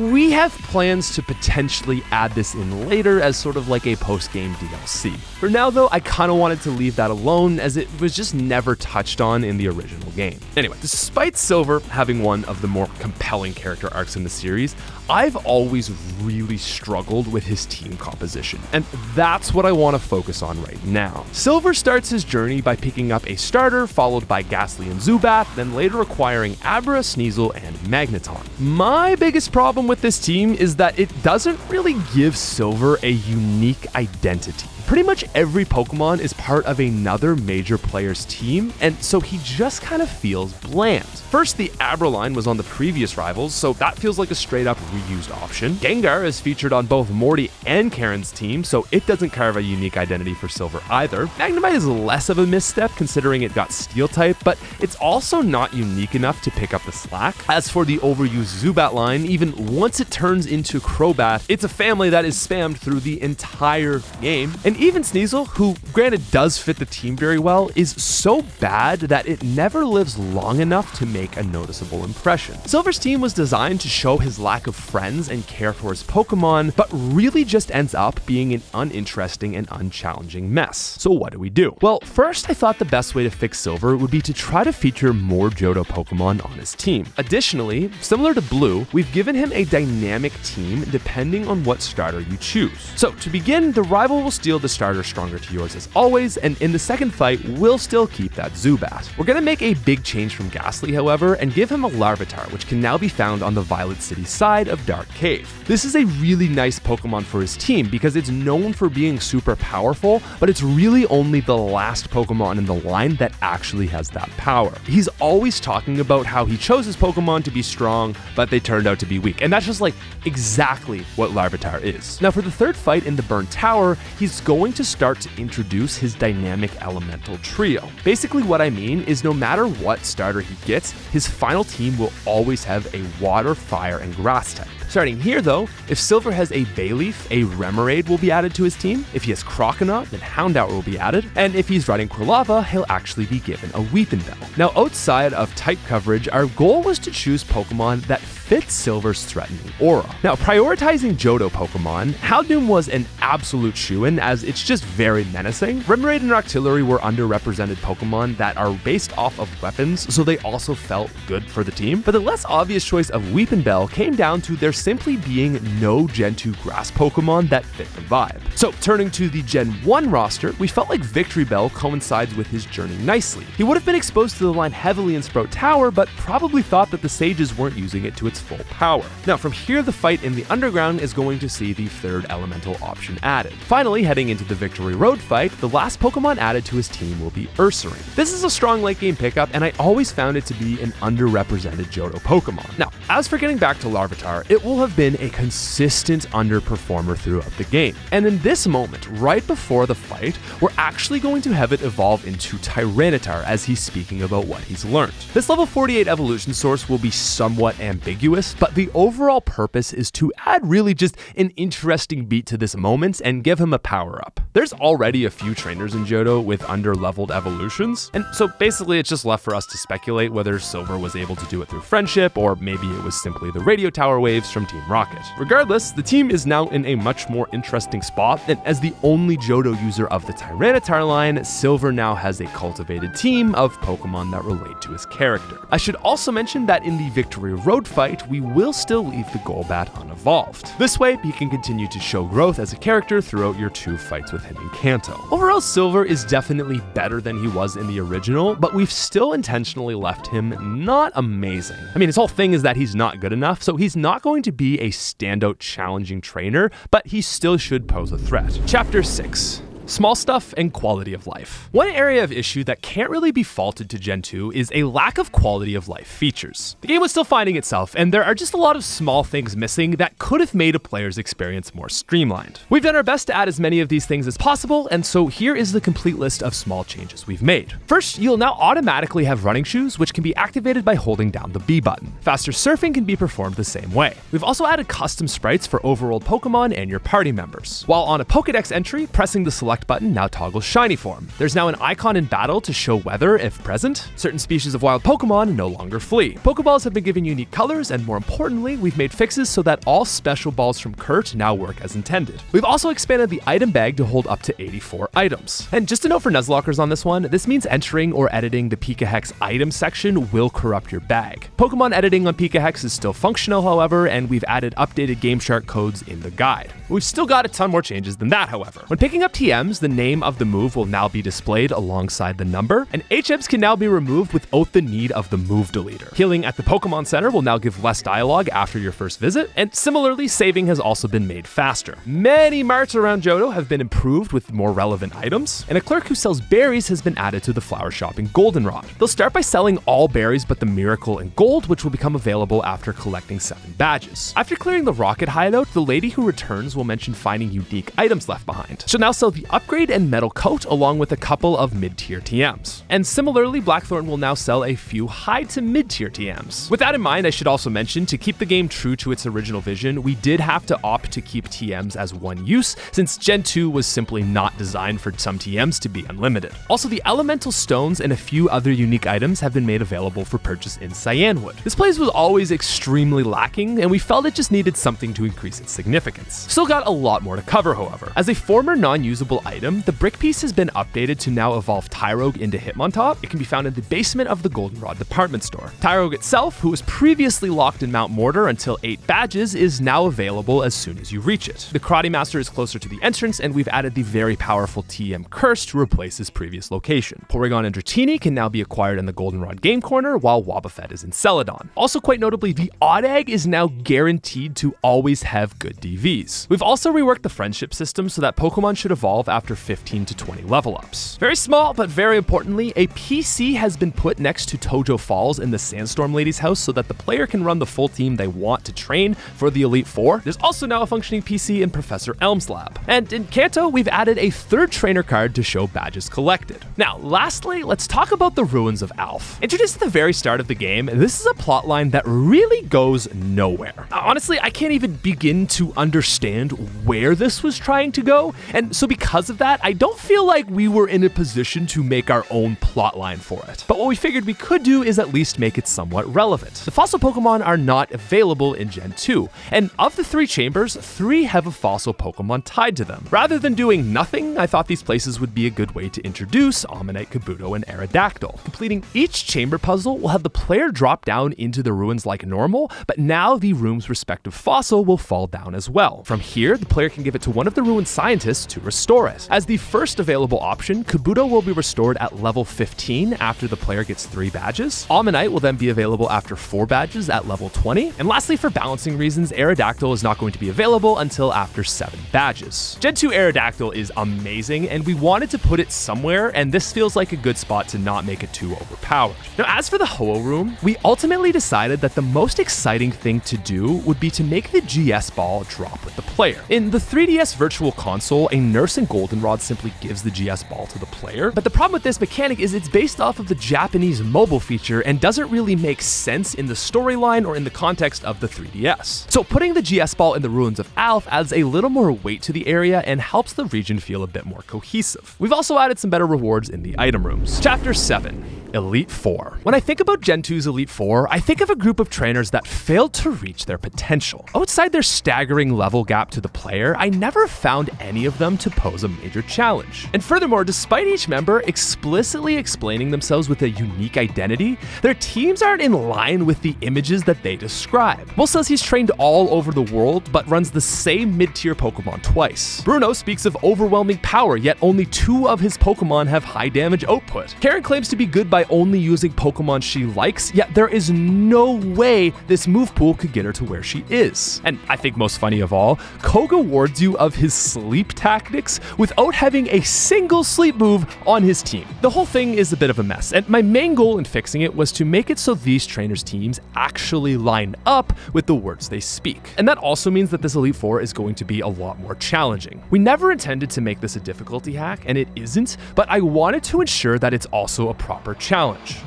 we have plans to potentially add this in later as sort of like a post-game DLC. For now though, I kind of wanted to leave that alone as it was just never touched on in the original game. Anyway, despite Silver having one of the more compelling character arcs in the series, I've always really struggled with his team composition, and that's what I want to focus on right now. Silver starts his journey by picking up a starter, followed by Ghastly and Zubat, then later acquiring Abra, Sneasel, and Magneton. My biggest problem with this team is that it doesn't really give Silver a unique identity. Pretty much every Pokemon is part of another major player's team, and so he just kind of feels bland. First, the Abra line was on the previous Rivals, so that feels like a straight up reused option. Gengar is featured on both Morty and Karen's team, so it doesn't carve a unique identity for Silver either. Magnemite is less of a misstep considering it got Steel type, but it's also not unique enough to pick up the slack. As for the overused Zubat line, even once it turns into Crobat, it's a family that is spammed through the entire game. And even Sneasel, who granted does fit the team very well, is so bad that it never lives long enough to make a noticeable impression. Silver's team was designed to show his lack of friends and care for his Pokemon, but really just ends up being an uninteresting and unchallenging mess. So what do? Well, first I thought the best way to fix Silver would be to try to feature more Johto Pokemon on his team. Additionally, similar to Blue, we've given him a dynamic team depending on what starter you choose. So to begin, the rival will steal the starter stronger to yours as always, and in the second fight, we'll still keep that Zubat. We're gonna make a big change from Ghastly, however, and give him a Larvitar, which can now be found on the Violet City side of Dark Cave. This is a really nice Pokemon for his team because it's known for being super powerful, but it's really only the last Pokemon in the line that actually has that power. He's always talking about how he chose his Pokemon to be strong, but they turned out to be weak, and that's just like exactly what Larvitar is. Now for the third fight in the Burnt Tower, he's going to start to introduce his dynamic elemental trio. Basically what I mean is no matter what starter he gets, his final team will always have a water, fire, and grass type. Starting here though, if Silver has a Bayleaf, a Remoraid will be added to his team. If he has Croconaut, then Houndour will be added. And if he's riding Quilava, he'll actually be given a Weepinbell. Now outside of type coverage, our goal was to choose Pokemon that fit Silver's threatening aura. Now prioritizing Johto Pokemon, Houndoom was an absolute shoo-in as it's just very menacing. Remoraid and Octillery were underrepresented Pokemon that are based off of weapons, so they also felt good for the team. But the less obvious choice of Weepinbell came down to there simply being no Gen 2 grass Pokemon that fit the vibe. So turning to the Gen 1 roster, we felt like Victory Bell coincides with his journey nicely. He would have been exposed to the line heavily in Sprout Tower, but probably thought that the Sages weren't using it to its full power. Now from here, the fight in the underground is going to see the third elemental option added. Finally, heading into the Victory Road fight, the last Pokemon added to his team will be Ursaring. This is a strong late game pickup, and I always found it to be an underrepresented Johto Pokemon. Now, as for getting back to Larvitar, it will have been a consistent underperformer throughout the game. And in this moment, right before the fight, we're actually going to have it evolve into Tyranitar as he's speaking about what he's learned. This level 48 evolution source will be somewhat ambiguous, but the overall purpose is to add really just an interesting beat to this moment and give him a power-up. There's already a few trainers in Johto with under-leveled evolutions, and so basically it's just left for us to speculate whether Silver was able to do it through friendship, or maybe it was simply the radio tower waves from Team Rocket. Regardless, the team is now in a much more interesting spot, and as the only Johto user of the Tyranitar line, Silver now has a cultivated team of Pokemon that relate to his character. I should also mention that in the Victory Road fight, we will still leave the Golbat unevolved. This way, he can continue to show growth as a character throughout your 2 fights with him in Kanto. Overall, Silver is definitely better than he was in the original, but we've still intentionally left him not amazing. I mean, his whole thing is that he's not good enough, so he's not going to be a standout challenging trainer, but he still should pose a threat. Chapter 6. Small stuff and quality of life. One area of issue that can't really be faulted to Gen 2 is a lack of quality of life features. The game was still finding itself, and there are just a lot of small things missing that could have made a player's experience more streamlined. We've done our best to add as many of these things as possible, and so here is the complete list of small changes we've made. First, you'll now automatically have running shoes, which can be activated by holding down the B button. Faster surfing can be performed the same way. We've also added custom sprites for overworld Pokemon and your party members. While on a Pokedex entry, pressing the select button now toggles shiny form. There's now an icon in battle to show weather if present. Certain species of wild Pokemon no longer flee. Pokeballs have been given unique colors, and more importantly, we've made fixes so that all special balls from Kurt now work as intended. We've also expanded the item bag to hold up to 84 items. And just a note for Nuzlockers on this one, this means entering or editing the Pikahex item section will corrupt your bag. Pokemon editing on Pikahex is still functional, however, and we've added updated GameShark codes in the guide. We've still got a ton more changes than that, however. When picking up TMs, the name of the move will now be displayed alongside the number, and HMs can now be removed without the need of the move deleter. Healing at the Pokemon Center will now give less dialogue after your first visit, and similarly, saving has also been made faster. Many marts around Johto have been improved with more relevant items, and a clerk who sells berries has been added to the flower shop in Goldenrod. They'll start by selling all berries but the Miracle and Gold, which will become available after collecting 7 badges. After clearing the Rocket hideout, the lady who returns will mention finding unique items left behind. She'll now sell the Upgrade and Metal Coat along with a couple of mid-tier TMs. And similarly, Blackthorn will now sell a few high to mid-tier TMs. With that in mind, I should also mention, to keep the game true to its original vision, we did have to opt to keep TMs as one use, since Gen 2 was simply not designed for some TMs to be unlimited. Also, the Elemental Stones and a few other unique items have been made available for purchase in Cyanwood. This place was always extremely lacking, and we felt it just needed something to increase its significance. Still got a lot more to cover, however. As a former non-usable item, the brick piece has been updated to now evolve Tyrogue into Hitmontop. It can be found in the basement of the Goldenrod department store. Tyrogue itself, who was previously locked in Mount Mortar until 8 badges, is now available as soon as you reach it. The Karate Master is closer to the entrance, and we've added the very powerful TM Curse to replace his previous location. Porygon and Dratini can now be acquired in the Goldenrod Game Corner, while Wobbuffet is in Celadon. Also, quite notably, the Odd Egg is now guaranteed to always have good DVs. We've also reworked the friendship system so that Pokemon should evolve after 15 to 20 level ups. Very small, but very importantly, a PC has been put next to Tojo Falls in the Sandstorm Lady's house so that the player can run the full team they want to train for the Elite Four. There's also now a functioning PC in Professor Elm's lab. And in Kanto, we've added a 3rd trainer card to show badges collected. Now, lastly, let's talk about the Ruins of Alph. Introduced at the very start of the game, this is a plotline that really goes nowhere. Honestly, I can't even begin to understand where this was trying to go, and so because of that, I don't feel like we were in a position to make our own plotline for it. But what we figured we could do is at least make it somewhat relevant. The fossil Pokemon are not available in Gen 2, and of the 3 chambers, 3 have a fossil Pokemon tied to them. Rather than doing nothing, I thought these places would be a good way to introduce Omanyte, Kabuto, and Aerodactyl. Completing each chamber puzzle will have the player drop down into the ruins like normal, but now the room's respective fossil will fall down as well. From here, the player can give it to one of the ruined scientists to restore it. As the first available option, Kabuto will be restored at level 15 after the player gets 3 badges. Ammonite will then be available after 4 badges at level 20. And lastly, for balancing reasons, Aerodactyl is not going to be available until after 7 badges. Gen 2 Aerodactyl is amazing, and we wanted to put it somewhere, and this feels like a good spot to not make it too overpowered. Now, as for the Ho-Oh room, we ultimately decided that the most exciting thing to do would be to make the GS ball drop with the player. In the 3DS Virtual Console, a Nurse and Goldenrod simply gives the GS ball to the player, but the problem with this mechanic is it's based off of the Japanese mobile feature and doesn't really make sense in the storyline or in the context of the 3DS. So putting the GS ball in the ruins of Alph adds a little more weight to the area and helps the region feel a bit more cohesive. We've also added some better rewards in the item rooms. Chapter 7. Elite Four. When I think about Gen 2's Elite Four, I think of a group of trainers that failed to reach their potential. Outside their staggering level gap to the player, I never found any of them to pose a major challenge. And furthermore, despite each member explicitly explaining themselves with a unique identity, their teams aren't in line with the images that they describe. Will says he's trained all over the world, but runs the same mid-tier Pokemon twice. Bruno speaks of overwhelming power, yet only 2 of his Pokemon have high damage output. Karen claims to be good by only using Pokemon she likes, yet there is no way this move pool could get her to where she is. And I think most funny of all, Koga warns you of his sleep tactics without having a single sleep move on his team. The whole thing is a bit of a mess, and my main goal in fixing it was to make it so these trainers' teams actually line up with the words they speak. And that also means that this Elite Four is going to be a lot more challenging. We never intended to make this a difficulty hack, and it isn't, but I wanted to ensure that it's also a proper challenge.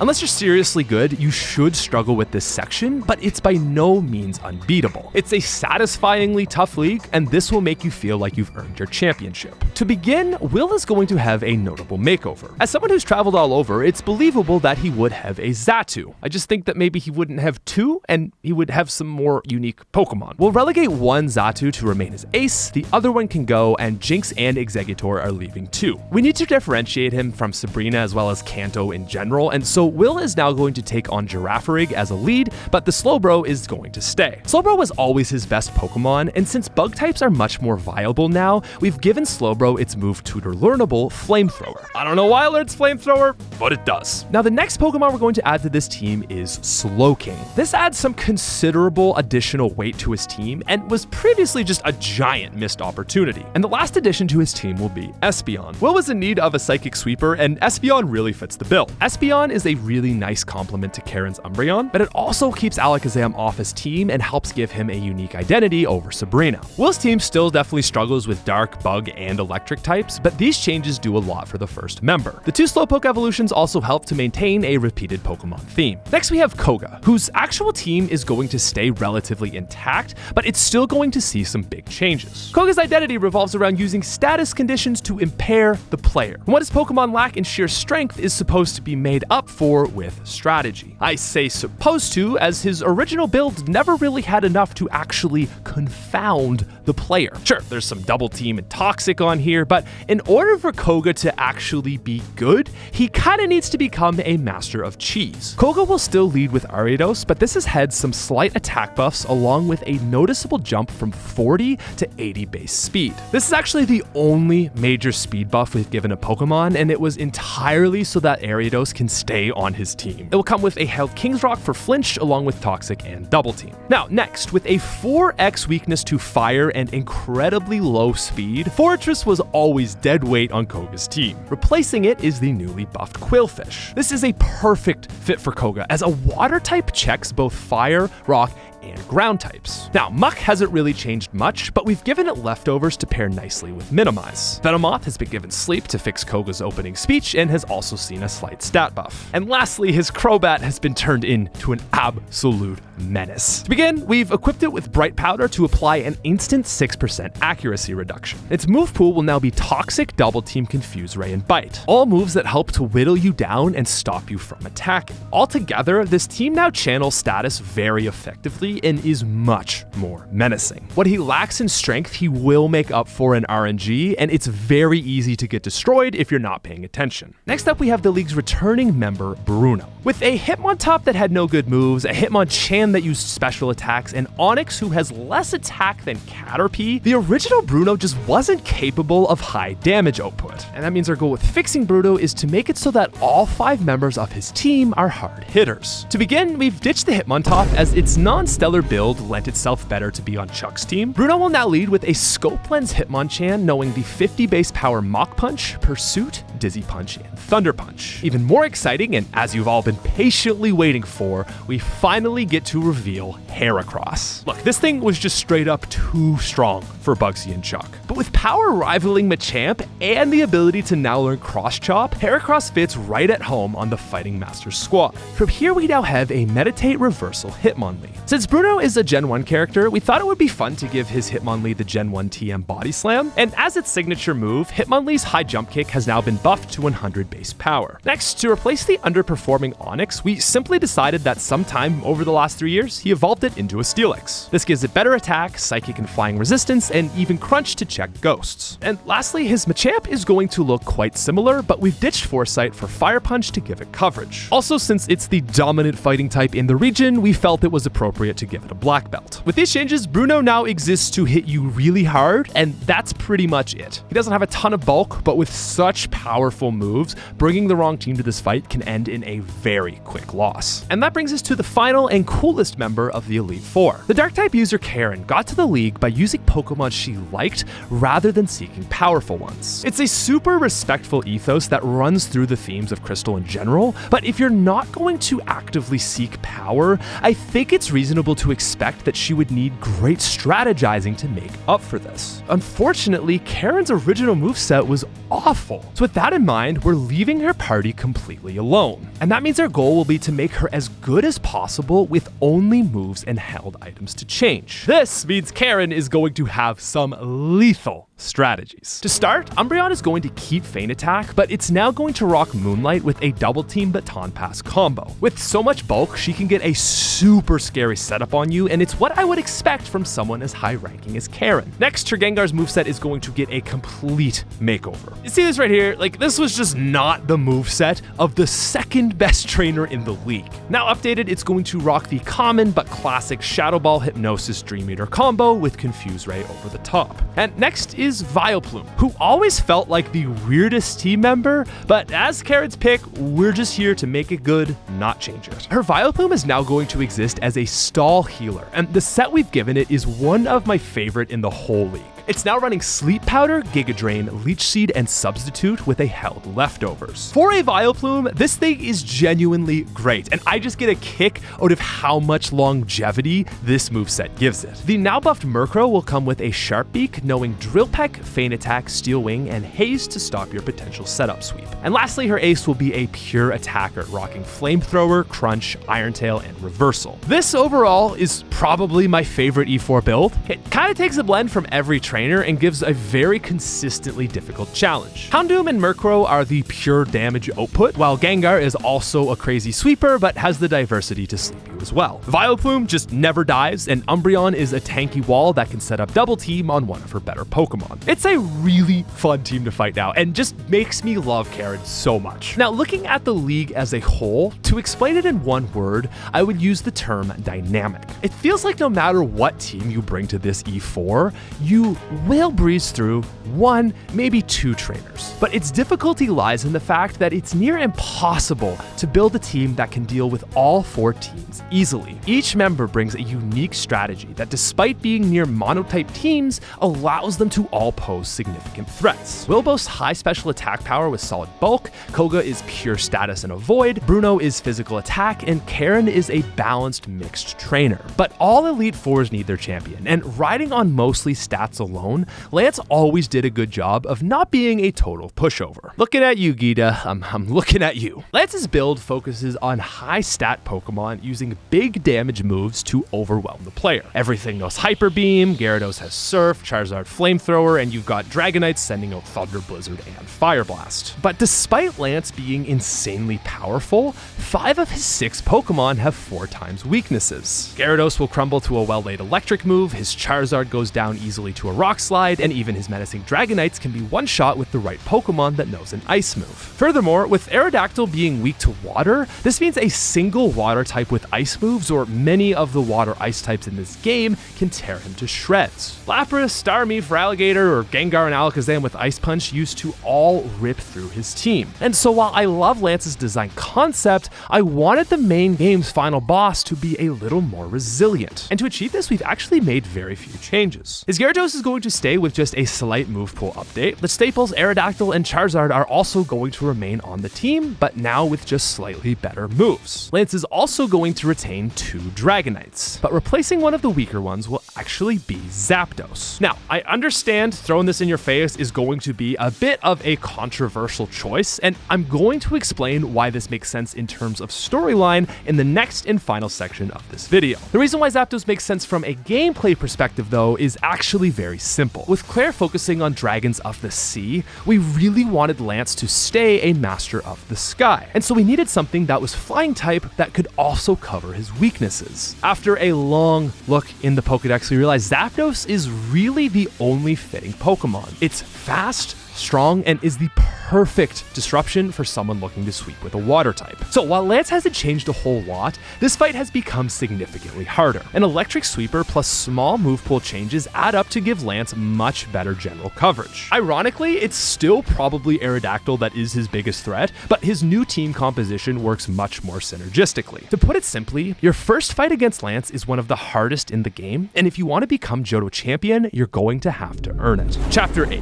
Unless you're seriously good, you should struggle with this section, but it's by no means unbeatable. It's a satisfyingly tough league, and this will make you feel like you've earned your championship. To begin, Will is going to have a notable makeover. As someone who's traveled all over, it's believable that he would have a Xatu. I just think that maybe he wouldn't have 2, and he would have some more unique Pokemon. We'll relegate one Xatu to remain as ace, the other one can go, and Jinx and Exeggutor are leaving too. We need to differentiate him from Sabrina as well as Kanto in general, and so Will is now going to take on Girafarig as a lead, but the Slowbro is going to stay. Slowbro was always his best Pokemon, and since bug types are much more viable now, we've given Slowbro its move tutor learnable, Flamethrower. I don't know why it learns Flamethrower, but it does. Now the next Pokemon we're going to add to this team is Slowking. This adds some considerable additional weight to his team and was previously just a giant missed opportunity. And the last addition to his team will be Espeon. Will was in need of a Psychic Sweeper, and Espeon really fits the bill. Espeon is a really nice complement to Karen's Umbreon, but it also keeps Alakazam off his team and helps give him a unique identity over Sabrina. Will's team still definitely struggles with Dark, Bug, and Electric types, but these changes do a lot for the first member. The 2 Slowpoke evolutions also help to maintain a repeated Pokemon theme. Next we have Koga, whose actual team is going to stay relatively intact, but it's still going to see some big changes. Koga's identity revolves around using status conditions to impair the player. And what his Pokemon lack in sheer strength is supposed to be made up for with strategy. I say supposed to, as his original build never really had enough to actually confound the player. Sure, there's some Double Team and Toxic on here, but in order for Koga to actually be good, he kinda needs to become a master of cheese. Koga will still lead with Ariados, but this has had some slight attack buffs along with a noticeable jump from 40 to 80 base speed. This is actually the only major speed buff we've given a Pokemon, and it was entirely so that Ariados can stay on his team. It will come with a held King's Rock for flinch along with Toxic and Double Team. Now, next, with a 4x weakness to fire and incredibly low speed, Fortress was always dead weight on Koga's team. Replacing it is the newly buffed Quillfish. This is a perfect fit for Koga, as a water type checks both fire, rock, and ground types. Now, Muck hasn't really changed much, but we've given it leftovers to pair nicely with Minimize. Venomoth has been given Sleep to fix Koga's opening speech and has also seen a slight stat buff. And lastly, his Crobat has been turned into an absolute menace. To begin, we've equipped it with Bright Powder to apply an instant 6% accuracy reduction. Its move pool will now be Toxic, Double Team, Confuse Ray, and Bite. All moves that help to whittle you down and stop you from attacking. Altogether, this team now channels status very effectively, carry and is much more menacing. What he lacks in strength, he will make up for in RNG, and it's very easy to get destroyed if you're not paying attention. Next up, we have the league's returning member, Bruno. With a Hitmontop that had no good moves, a Hitmonchan that used special attacks, and Onyx who has less attack than Caterpie, the original Bruno just wasn't capable of high damage output. And that means our goal with fixing Bruno is to make it so that all 5 members of his team are hard hitters. To begin, we've ditched the Hitmontop as its non-stellar build lent itself better to be on Chuck's team. Bruno will now lead with a Scope Lens Hitmonchan knowing the 50 base power Mach Punch, Pursuit, Dizzy Punch, and Thunder Punch. Even more exciting, and as you've all been patiently waiting for, we finally get to reveal Heracross. Look, this thing was just straight up too strong for Bugsy and Chuck. But with power rivaling Machamp and the ability to now learn Cross Chop, Heracross fits right at home on the Fighting Masters squad. From here we now have a Meditate Reversal Hitmonlee. Since Bruno is a Gen 1 character, we thought it would be fun to give his Hitmonlee the Gen 1 TM Body Slam, and as its signature move, Hitmonlee's high jump kick has now been buffed to 100 base power. Next, to replace the underperforming Onyx, we simply decided that sometime over the last 3 years, he evolved it into a Steelix. This gives it better attack, psychic and flying resistance, and even crunch to check ghosts. And lastly, his Machamp is going to look quite similar, but we've ditched Foresight for Fire Punch to give it coverage. Also, since it's the dominant fighting type in the region, we felt it was appropriate to give it a black belt. With these changes, Bruno now exists to hit you really hard, and that's pretty much it. He doesn't have a ton of bulk, but with such powerful moves, bringing the wrong team to this fight can end in a very quick loss. And that brings us to the final and coolest member of the Elite Four. The Dark-type user Karen got to the league by using Pokemon she liked rather than seeking powerful ones. It's a super respectful ethos that runs through the themes of Crystal in general, but if you're not going to actively seek power, I think it's reasonable to expect that she would need great strategizing to make up for this. Unfortunately, Karen's original moveset was awful. So with that in mind, we're leaving her party completely alone. And that means our goal will be to make her as good as possible with only moves and held items to change. This means Karen is going to have some lethal strategies. To start, Umbreon is going to keep Feint Attack, but it's now going to rock Moonlight with a double team Baton Pass combo. With so much bulk, she can get a super scary setup on you, and it's what I would expect from someone as high ranking as Karen. Next, her Gengar's moveset is going to get a complete makeover. You see this right here? Like, this was just not the moveset of the second best trainer in the league. Now updated, it's going to rock the common but classic Shadow Ball Hypnosis Dream Eater combo with Confuse Ray over the top. And next is Vileplume, who always felt like the weirdest team member, but as Karen's pick, we're just here to make it good, not change it. Her Vileplume is now going to exist as a stall healer, and the set we've given it is one of my favorite in the whole league. It's now running Sleep Powder, Giga Drain, Leech Seed, and Substitute with a held leftovers. For a Vileplume, this thing is genuinely great, and I just get a kick out of how much longevity this moveset gives it. The now buffed Murkrow will come with a Sharp Beak, knowing Drill Peck, Feint Attack, Steel Wing, and Haze to stop your potential setup sweep. And lastly, her ace will be a pure attacker, rocking Flamethrower, Crunch, Iron Tail, and Reversal. This overall is probably my favorite E4 build. It kind of takes a blend from every trainer and gives a very consistently difficult challenge. Houndoom and Murkrow are the pure damage output, while Gengar is also a crazy sweeper but has the diversity to sleep you as well. Vileplume just never dies, and Umbreon is a tanky wall that can set up double team on one of her better Pokemon. It's a really fun team to fight now, and just makes me love Karen so much. Now, looking at the league as a whole, to explain it in one word, I would use the term dynamic. It feels like no matter what team you bring to this E4, you will breeze through one, maybe two trainers. But its difficulty lies in the fact that it's near impossible to build a team that can deal with all 4 teams easily. Each member brings a unique strategy that, despite being near monotype teams, allows them to all pose significant threats. Will boasts high special attack power with solid bulk, Koga is pure status and avoid, Bruno is physical attack, and Karen is a balanced mixed trainer. But all Elite Fours need their champion, and riding on mostly stats alone, Lance always did a good job of not being a total pushover. Looking at you, Gita, I'm looking at you. Lance's build focuses on high stat Pokemon using big damage moves to overwhelm the player. Everything knows Hyper Beam, Gyarados has Surf, Charizard Flamethrower, and you've got Dragonites sending out Thunder Blizzard and Fire Blast. But despite Lance being insanely powerful, 5 of his 6 Pokemon have 4 times weaknesses. Gyarados will crumble to a well-laid Electric move, his Charizard goes down easily to a Rock Slide, and even his menacing Dragonites can be one-shot with the right Pokemon that knows an Ice move. Furthermore, with Aerodactyl being weak to water, this means a single water type with Ice moves, or many of the water Ice types in this game, can tear him to shreds. Lapras, Starmie, Feraligatr, or Gengar and Alakazam with Ice Punch used to all rip through his team. And so while I love Lance's design concept, I wanted the main game's final boss to be a little more resilient. And to achieve this, we've actually made very few changes. His Gyarados is going to stay with just a slight move pool update. The staples Aerodactyl and Charizard are also going to remain on the team, but now with just slightly better moves. Lance is also going to retain 2 Dragonites, but replacing one of the weaker ones will actually be Zapdos. Now, I understand throwing this in your face is going to be a bit of a controversial choice, and I'm going to explain why this makes sense in terms of storyline in the next and final section of this video. The reason why Zapdos makes sense from a gameplay perspective, though, is actually very simple. With Claire focusing on dragons of the sea, we really wanted Lance to stay a master of the sky, and so we needed something that was flying type that could also cover his weaknesses. After a long look in the Pokedex, we realized Zapdos is really the only fitting Pokemon. It's fast, strong, and is the perfect disruption for someone looking to sweep with a water type. So while Lance hasn't changed a whole lot, this fight has become significantly harder. An electric sweeper plus small move pool changes add up to give Lance much better general coverage. Ironically, it's still probably Aerodactyl that is his biggest threat, but his new team composition works much more synergistically. To put it simply, your first fight against Lance is one of the hardest in the game, and if you want to become Johto champion, you're going to have to earn it. Chapter 8.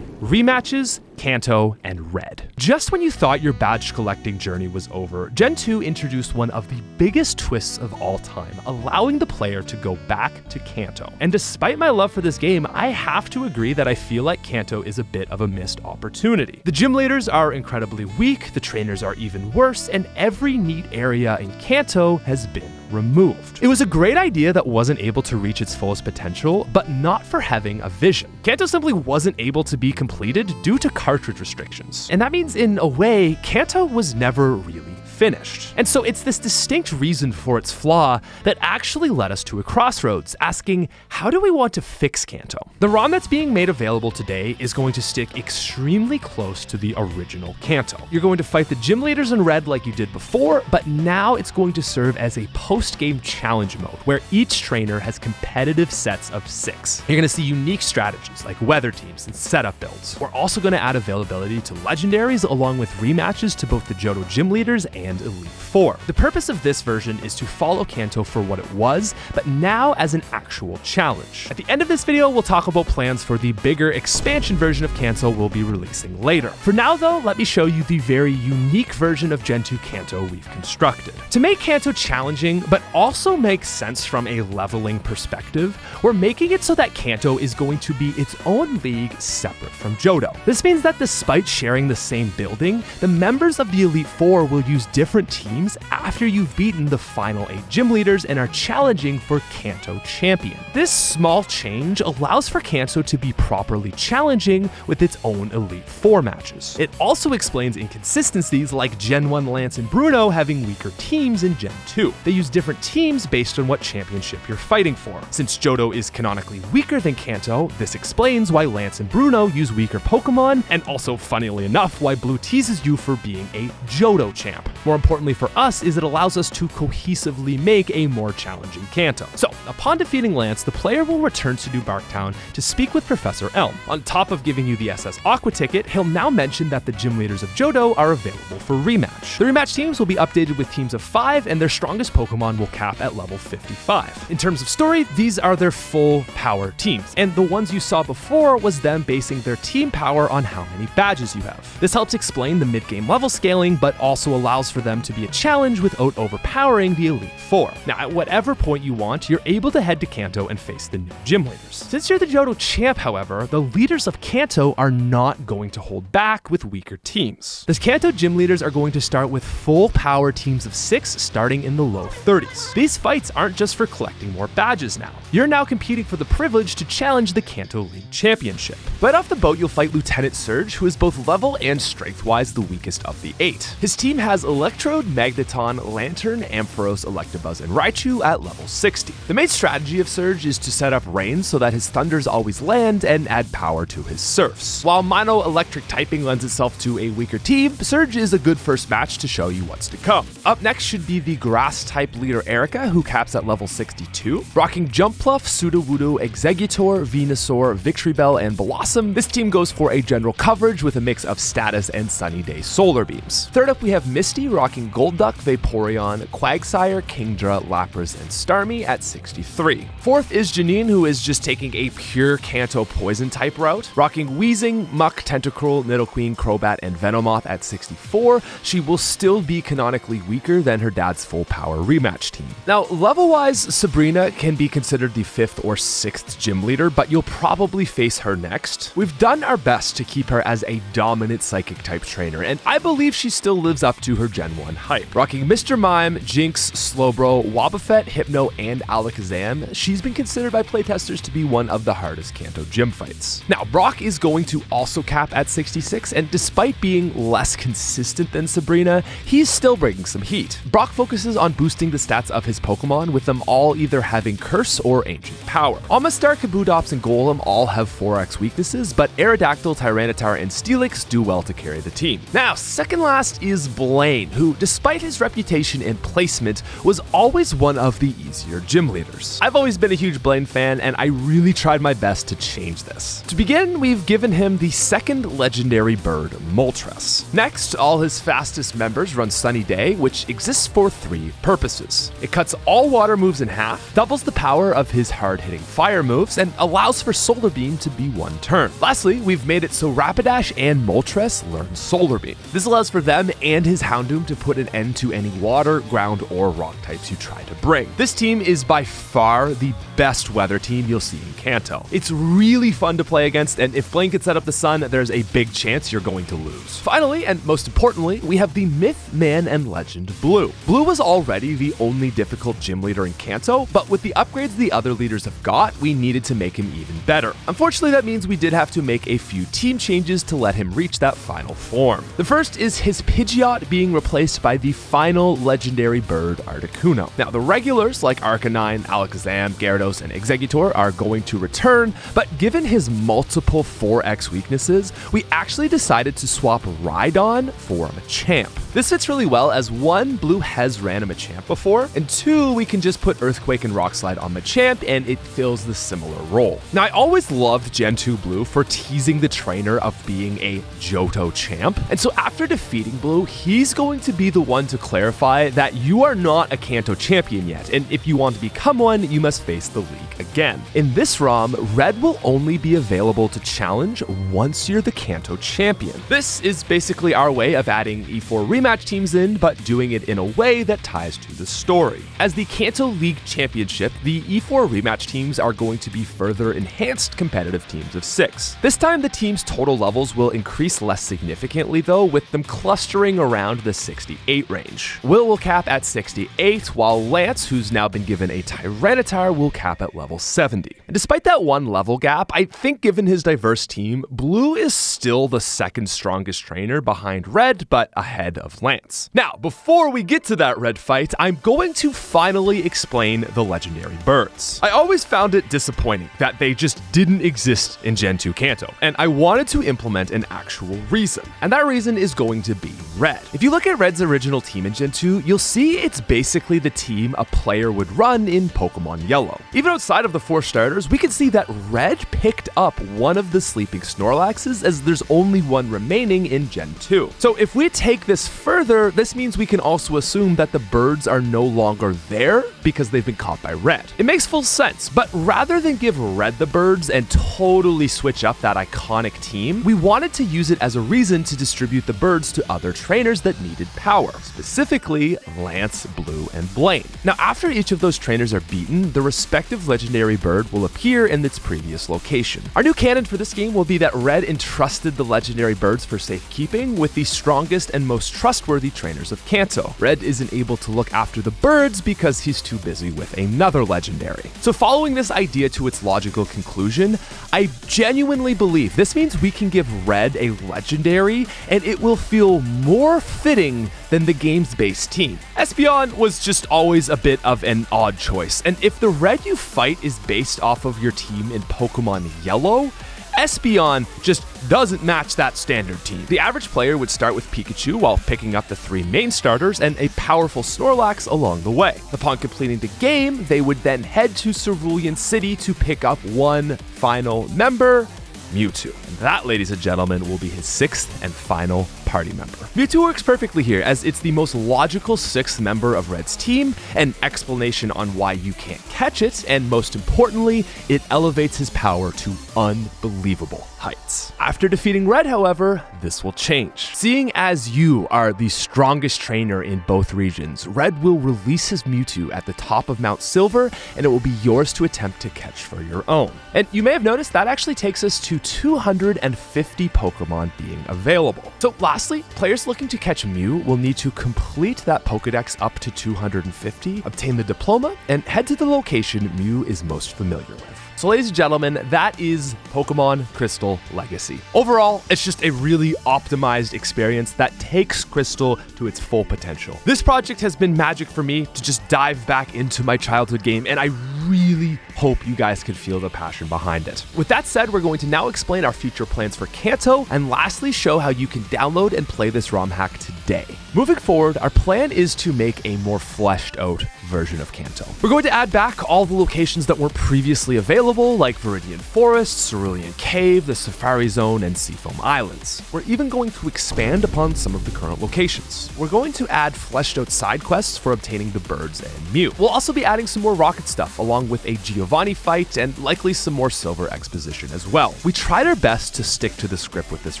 Rematches, Kanto, and Red. Just when you thought your badge collecting journey was over, Gen 2 introduced one of the biggest twists of all time, allowing the player to go back to Kanto. And despite my love for this game, I have to agree that I feel like Kanto is a bit of a missed opportunity. The gym leaders are incredibly weak, the trainers are even worse, and every neat area in Kanto has been removed. It was a great idea that wasn't able to reach its fullest potential, but not for having a vision. Kanto simply wasn't able to be completed due to cartridge restrictions. And that means, in a way, Kanto was never really finished. And so it's this distinct reason for its flaw that actually led us to a crossroads, asking, how do we want to fix Kanto? The ROM that's being made available today is going to stick extremely close to the original Kanto. You're going to fight the gym leaders in Red like you did before, but now it's going to serve as a post-game challenge mode where each trainer has competitive sets of 6. You're going to see unique strategies like weather teams and setup builds. We're also going to add availability to legendaries along with rematches to both the Johto gym leaders and Elite Four. The purpose of this version is to follow Kanto for what it was, but now as an actual challenge. At the end of this video, we'll talk about plans for the bigger expansion version of Kanto we'll be releasing later. For now though, let me show you the very unique version of Gen 2 Kanto we've constructed. To make Kanto challenging, but also make sense from a leveling perspective, we're making it so that Kanto is going to be its own league separate from Johto. This means that despite sharing the same building, the members of the Elite Four will use different teams after you've beaten the final 8 gym leaders and are challenging for Kanto champion. This small change allows for Kanto to be properly challenging with its own Elite Four matches. It also explains inconsistencies like Gen 1 Lance and Bruno having weaker teams in Gen 2. They use different teams based on what championship you're fighting for. Since Johto is canonically weaker than Kanto, this explains why Lance and Bruno use weaker Pokemon, and also, funnily enough, why Blue teases you for being a Johto champ. More importantly for us is it allows us to cohesively make a more challenging Kanto. So, upon defeating Lance, the player will return to New Barktown to speak with Professor Elm. On top of giving you the SS Aqua ticket, he'll now mention that the gym leaders of Johto are available for rematch. The rematch teams will be updated with teams of 5, and their strongest Pokemon will cap at level 55. In terms of story, these are their full power teams, and the ones you saw before was them basing their team power on how many badges you have. This helps explain the mid-game level scaling, but also allows for them to be a challenge without overpowering the Elite Four. Now, at whatever point you want, you're able to head to Kanto and face the new gym leaders. Since you're the Johto champ, however, the leaders of Kanto are not going to hold back with weaker teams. The Kanto gym leaders are going to start with full power teams of 6 starting in the low 30s. These fights aren't just for collecting more badges now. You're now competing for the privilege to challenge the Kanto League Championship. Right off the boat, you'll fight Lieutenant Surge, who is both level and strength-wise the weakest of the 8. His team has Electrode, Magneton, Lantern, Ampharos, Electabuzz, and Raichu at level 60. The main strategy of Surge is to set up rain so that his thunders always land and add power to his surfs. While Mono Electric typing lends itself to a weaker team, Surge is a good first match to show you what's to come. Up next should be the Grass-type leader Erica, who caps at level 62. Rocking Jumpluff, Sudowoodo, Exeggutor, Venusaur, Victreebel, and Blossom, this team goes for a general coverage with a mix of status and Sunny Day solar beams. Third up, we have Misty rocking Golduck, Vaporeon, Quagsire, Kingdra, Lapras, and Starmie at 63. Fourth is Janine, who is just taking a pure Kanto poison type route. Rocking Weezing, Muck, Tentacruel, Nidoqueen, Crobat, and Venomoth at 64, she will still be canonically weaker than her dad's full power rematch team. Now, level-wise, Sabrina can be considered the 5th or 6th gym leader, but you'll probably face her next. We've done our best to keep her as a dominant psychic type trainer, and I believe she still lives up to her Gen 1 hype. Rocking Mr. Mime, Jinx, Slowbro, Wobbuffet, Hypno, and Alakazam, she's been considered by playtesters to be one of the hardest Kanto gym fights. Now, Brock is going to also cap at 66, and despite being less consistent than Sabrina, he's still bringing some heat. Brock focuses on boosting the stats of his Pokemon, with them all either having Curse or Ancient Power. Amistar, Kabutops, and Golem all have 4x weaknesses, but Aerodactyl, Tyranitar, and Steelix do well to carry the team. Now, second last is Blaine, who, despite his reputation and placement, was always one of the easier gym leaders. I've always been a huge Blaine fan, and I really tried my best to change this. To begin, we've given him the second legendary bird, Moltres. Next, all his fastest members run Sunny Day, which exists for 3 purposes. It cuts all water moves in half, doubles the power of his hard-hitting fire moves, and allows for Solar Beam to be 1 turn. Lastly, we've made it so Rapidash and Moltres learn Solar Beam. This allows for them and his Houndoom to put an end to any water, ground, or rock types you try to bring. This team is by far the best weather team you'll see in Kanto. It's really fun to play against, and if Blaine gets set up the sun, there's a big chance you're going to lose. Finally, and most importantly, we have the Myth, Man, and Legend Blue. Blue was already the only difficult gym leader in Kanto, but with the upgrades the other leaders have got, we needed to make him even better. Unfortunately, that means we did have to make a few team changes to let him reach that final form. The first is his Pidgeot being replaced by the final legendary bird, Articuno. Now, the regulars like Arcanine, Alakazam, Gyarados, and Exeggutor are going to return, but given his multiple 4x weaknesses, we actually decided to swap Rhydon for Machamp. This fits really well as 1, Blue has ran a Machamp before, and 2, we can just put Earthquake and Rock Slide on Machamp and it fills the similar role. Now, I always loved Gen 2 Blue for teasing the trainer of being a Johto champ, and so after defeating Blue, he's going to be the one to clarify that you are not a Kanto champion yet, and if you want to become one, you must face the league again. In this ROM, Red will only be available to challenge once you're the Kanto champion. This is basically our way of adding E4 rematch teams in, but doing it in a way that ties to the story. As the Kanto League Championship, the E4 rematch teams are going to be further enhanced competitive teams of 6. This time, the team's total levels will increase less significantly though, with them clustering around the 68 range. Will cap at 68, while Lance, who's now been given a Tyranitar, will cap at level 70. And despite that 1 level gap, I think given his diverse team, Blue is still the second strongest trainer behind Red, but ahead of Lance. Now, before we get to that Red fight, I'm going to finally explain the legendary birds. I always found it disappointing that they just didn't exist in Gen 2 Kanto, and I wanted to implement an actual reason, and that reason is going to be Red. If you look at Red's original team in Gen 2, you'll see it's basically the team a player would run in Pokemon Yellow. Even outside of the 4 starters, we can see that Red picked up one of the sleeping Snorlaxes, as there's only one remaining in Gen 2. So if we take this further, this means we can also assume that the birds are no longer there because they've been caught by Red. It makes full sense, but rather than give Red the birds and totally switch up that iconic team, we wanted to use it as a reason to distribute the birds to other trainers that needed restricted power, specifically Lance, Blue, and Blaine. Now, after each of those trainers are beaten, the respective legendary bird will appear in its previous location. Our new canon for this game will be that Red entrusted the legendary birds for safekeeping with the strongest and most trustworthy trainers of Kanto. Red isn't able to look after the birds because he's too busy with another legendary. So following this idea to its logical conclusion, I genuinely believe this means we can give Red a legendary and it will feel more fitting than the game's base team. Espeon was just always a bit of an odd choice, and if the Red you fight is based off of your team in Pokemon Yellow, Espeon just doesn't match that standard team. The average player would start with Pikachu while picking up the 3 main starters and a powerful Snorlax along the way. Upon completing the game, they would then head to Cerulean City to pick up one final member, Mewtwo. And that, ladies and gentlemen, will be his 6th and final party member. Mewtwo works perfectly here as it's the most logical 6th member of Red's team, an explanation on why you can't catch it, and most importantly, it elevates his power to unbelievable heights. After defeating Red, however, this will change. Seeing as you are the strongest trainer in both regions, Red will release his Mewtwo at the top of Mount Silver, and it will be yours to attempt to catch for your own. And you may have noticed that actually takes us to 250 Pokemon being available. So lastly, players looking to catch Mew will need to complete that Pokedex up to 250, obtain the diploma, and head to the location Mew is most familiar with. So ladies and gentlemen, that is Pokemon Crystal Legacy. Overall, it's just a really optimized experience that takes Crystal to its full potential. This project has been magic for me to just dive back into my childhood game, and I really hope you guys can feel the passion behind it. With that said, we're going to now explain our future plans for Kanto, and lastly show how you can download and play this ROM hack today. Moving forward, our plan is to make a more fleshed out version of Kanto. We're going to add back all the locations that weren't previously available, like Viridian Forest, Cerulean Cave, the Safari Zone, and Seafoam Islands. We're even going to expand upon some of the current locations. We're going to add fleshed out side quests for obtaining the birds and Mew. We'll also be adding some more rocket stuff, along with a Giovanni fight and likely some more silver exposition as well. We tried our best to stick to the script with this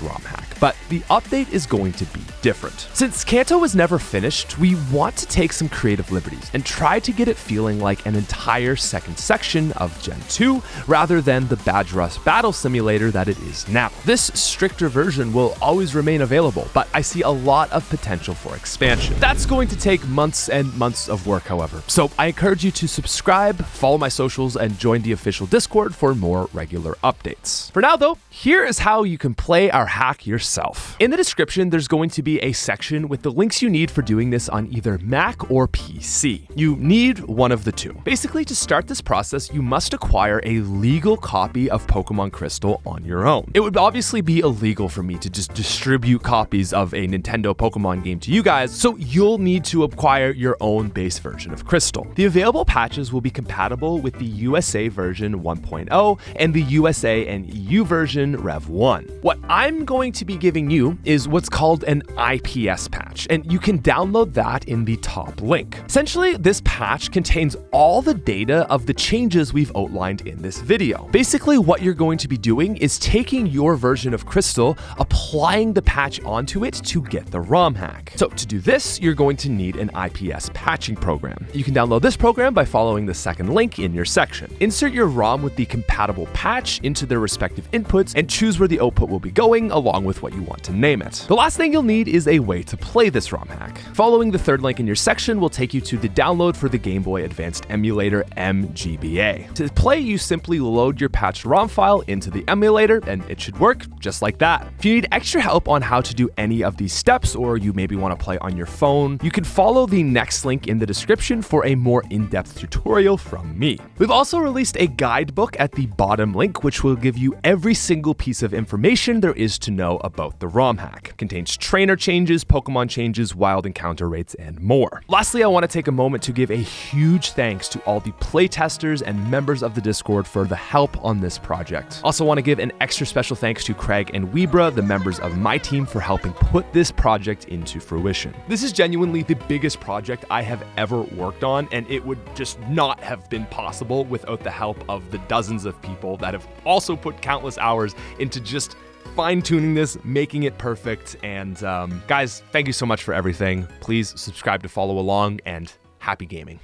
ROM hack, but the update is going to be different. Since Kanto was never finished, we want to take some creative liberties and try to get it feeling like an entire second section of Gen 2 rather than the Badge Rush battle simulator that it is now. This stricter version will always remain available, but I see a lot of potential for expansion. That's going to take months and months of work, however. So I encourage you to subscribe, follow my socials, and join the official Discord for more regular updates. For now though, here is how you can play our hack yourself. In the description, there's going to be a section with the links you need for doing this on either Mac or PC. You need one of the two. Basically, to start this process, you must acquire a legal copy of Pokemon Crystal on your own. It would obviously be illegal for me to just distribute copies of a Nintendo Pokemon game to you guys, so you'll need to acquire your own base version of Crystal. The available patches will be compatible with the USA version 1.0 and the USA and EU version Rev 1. What I'm going to be giving you is what's called an IPS patch, and you can download that in the top link. Essentially, this patch contains all the data of the changes we've outlined in this video. Basically, what you're going to be doing is taking your version of Crystal, applying the patch onto it to get the ROM hack. So to do this, you're going to need an IPS patching program. You can download this program by following the second link in your section. Insert your ROM with the compatible patch into their respective inputs and choose where the output will be going along with what you want to name it. The last thing you'll need is a way to play this ROM hack. Following the third link in your section will take you to the download for the Game Boy Advanced emulator MGBA. To play, you simply load your patched ROM file into the emulator and it should work just like that. If you need extra help on how to do any of these steps, or you maybe want to play on your phone, you can follow the next link in the description for a more in-depth tutorial from me. We've also released a guidebook at the bottom link, which will give you every single piece of information there is to know about the ROM hack. It contains trainer changes, Pokemon changes, wild encounter rates, and more. Lastly, I want to take a moment to give a huge thanks to all the playtesters and members of the Discord for the help on this project. Also want to give an extra special thanks to Craig and Webra, the members of my team, for helping put this project into fruition. This is genuinely the biggest project I have ever worked on, and it would just not have been possible without the help of the dozens of people that have also put countless hours into just fine-tuning this, making it perfect. And guys, thank you so much for everything. Please subscribe to follow along, and happy gaming.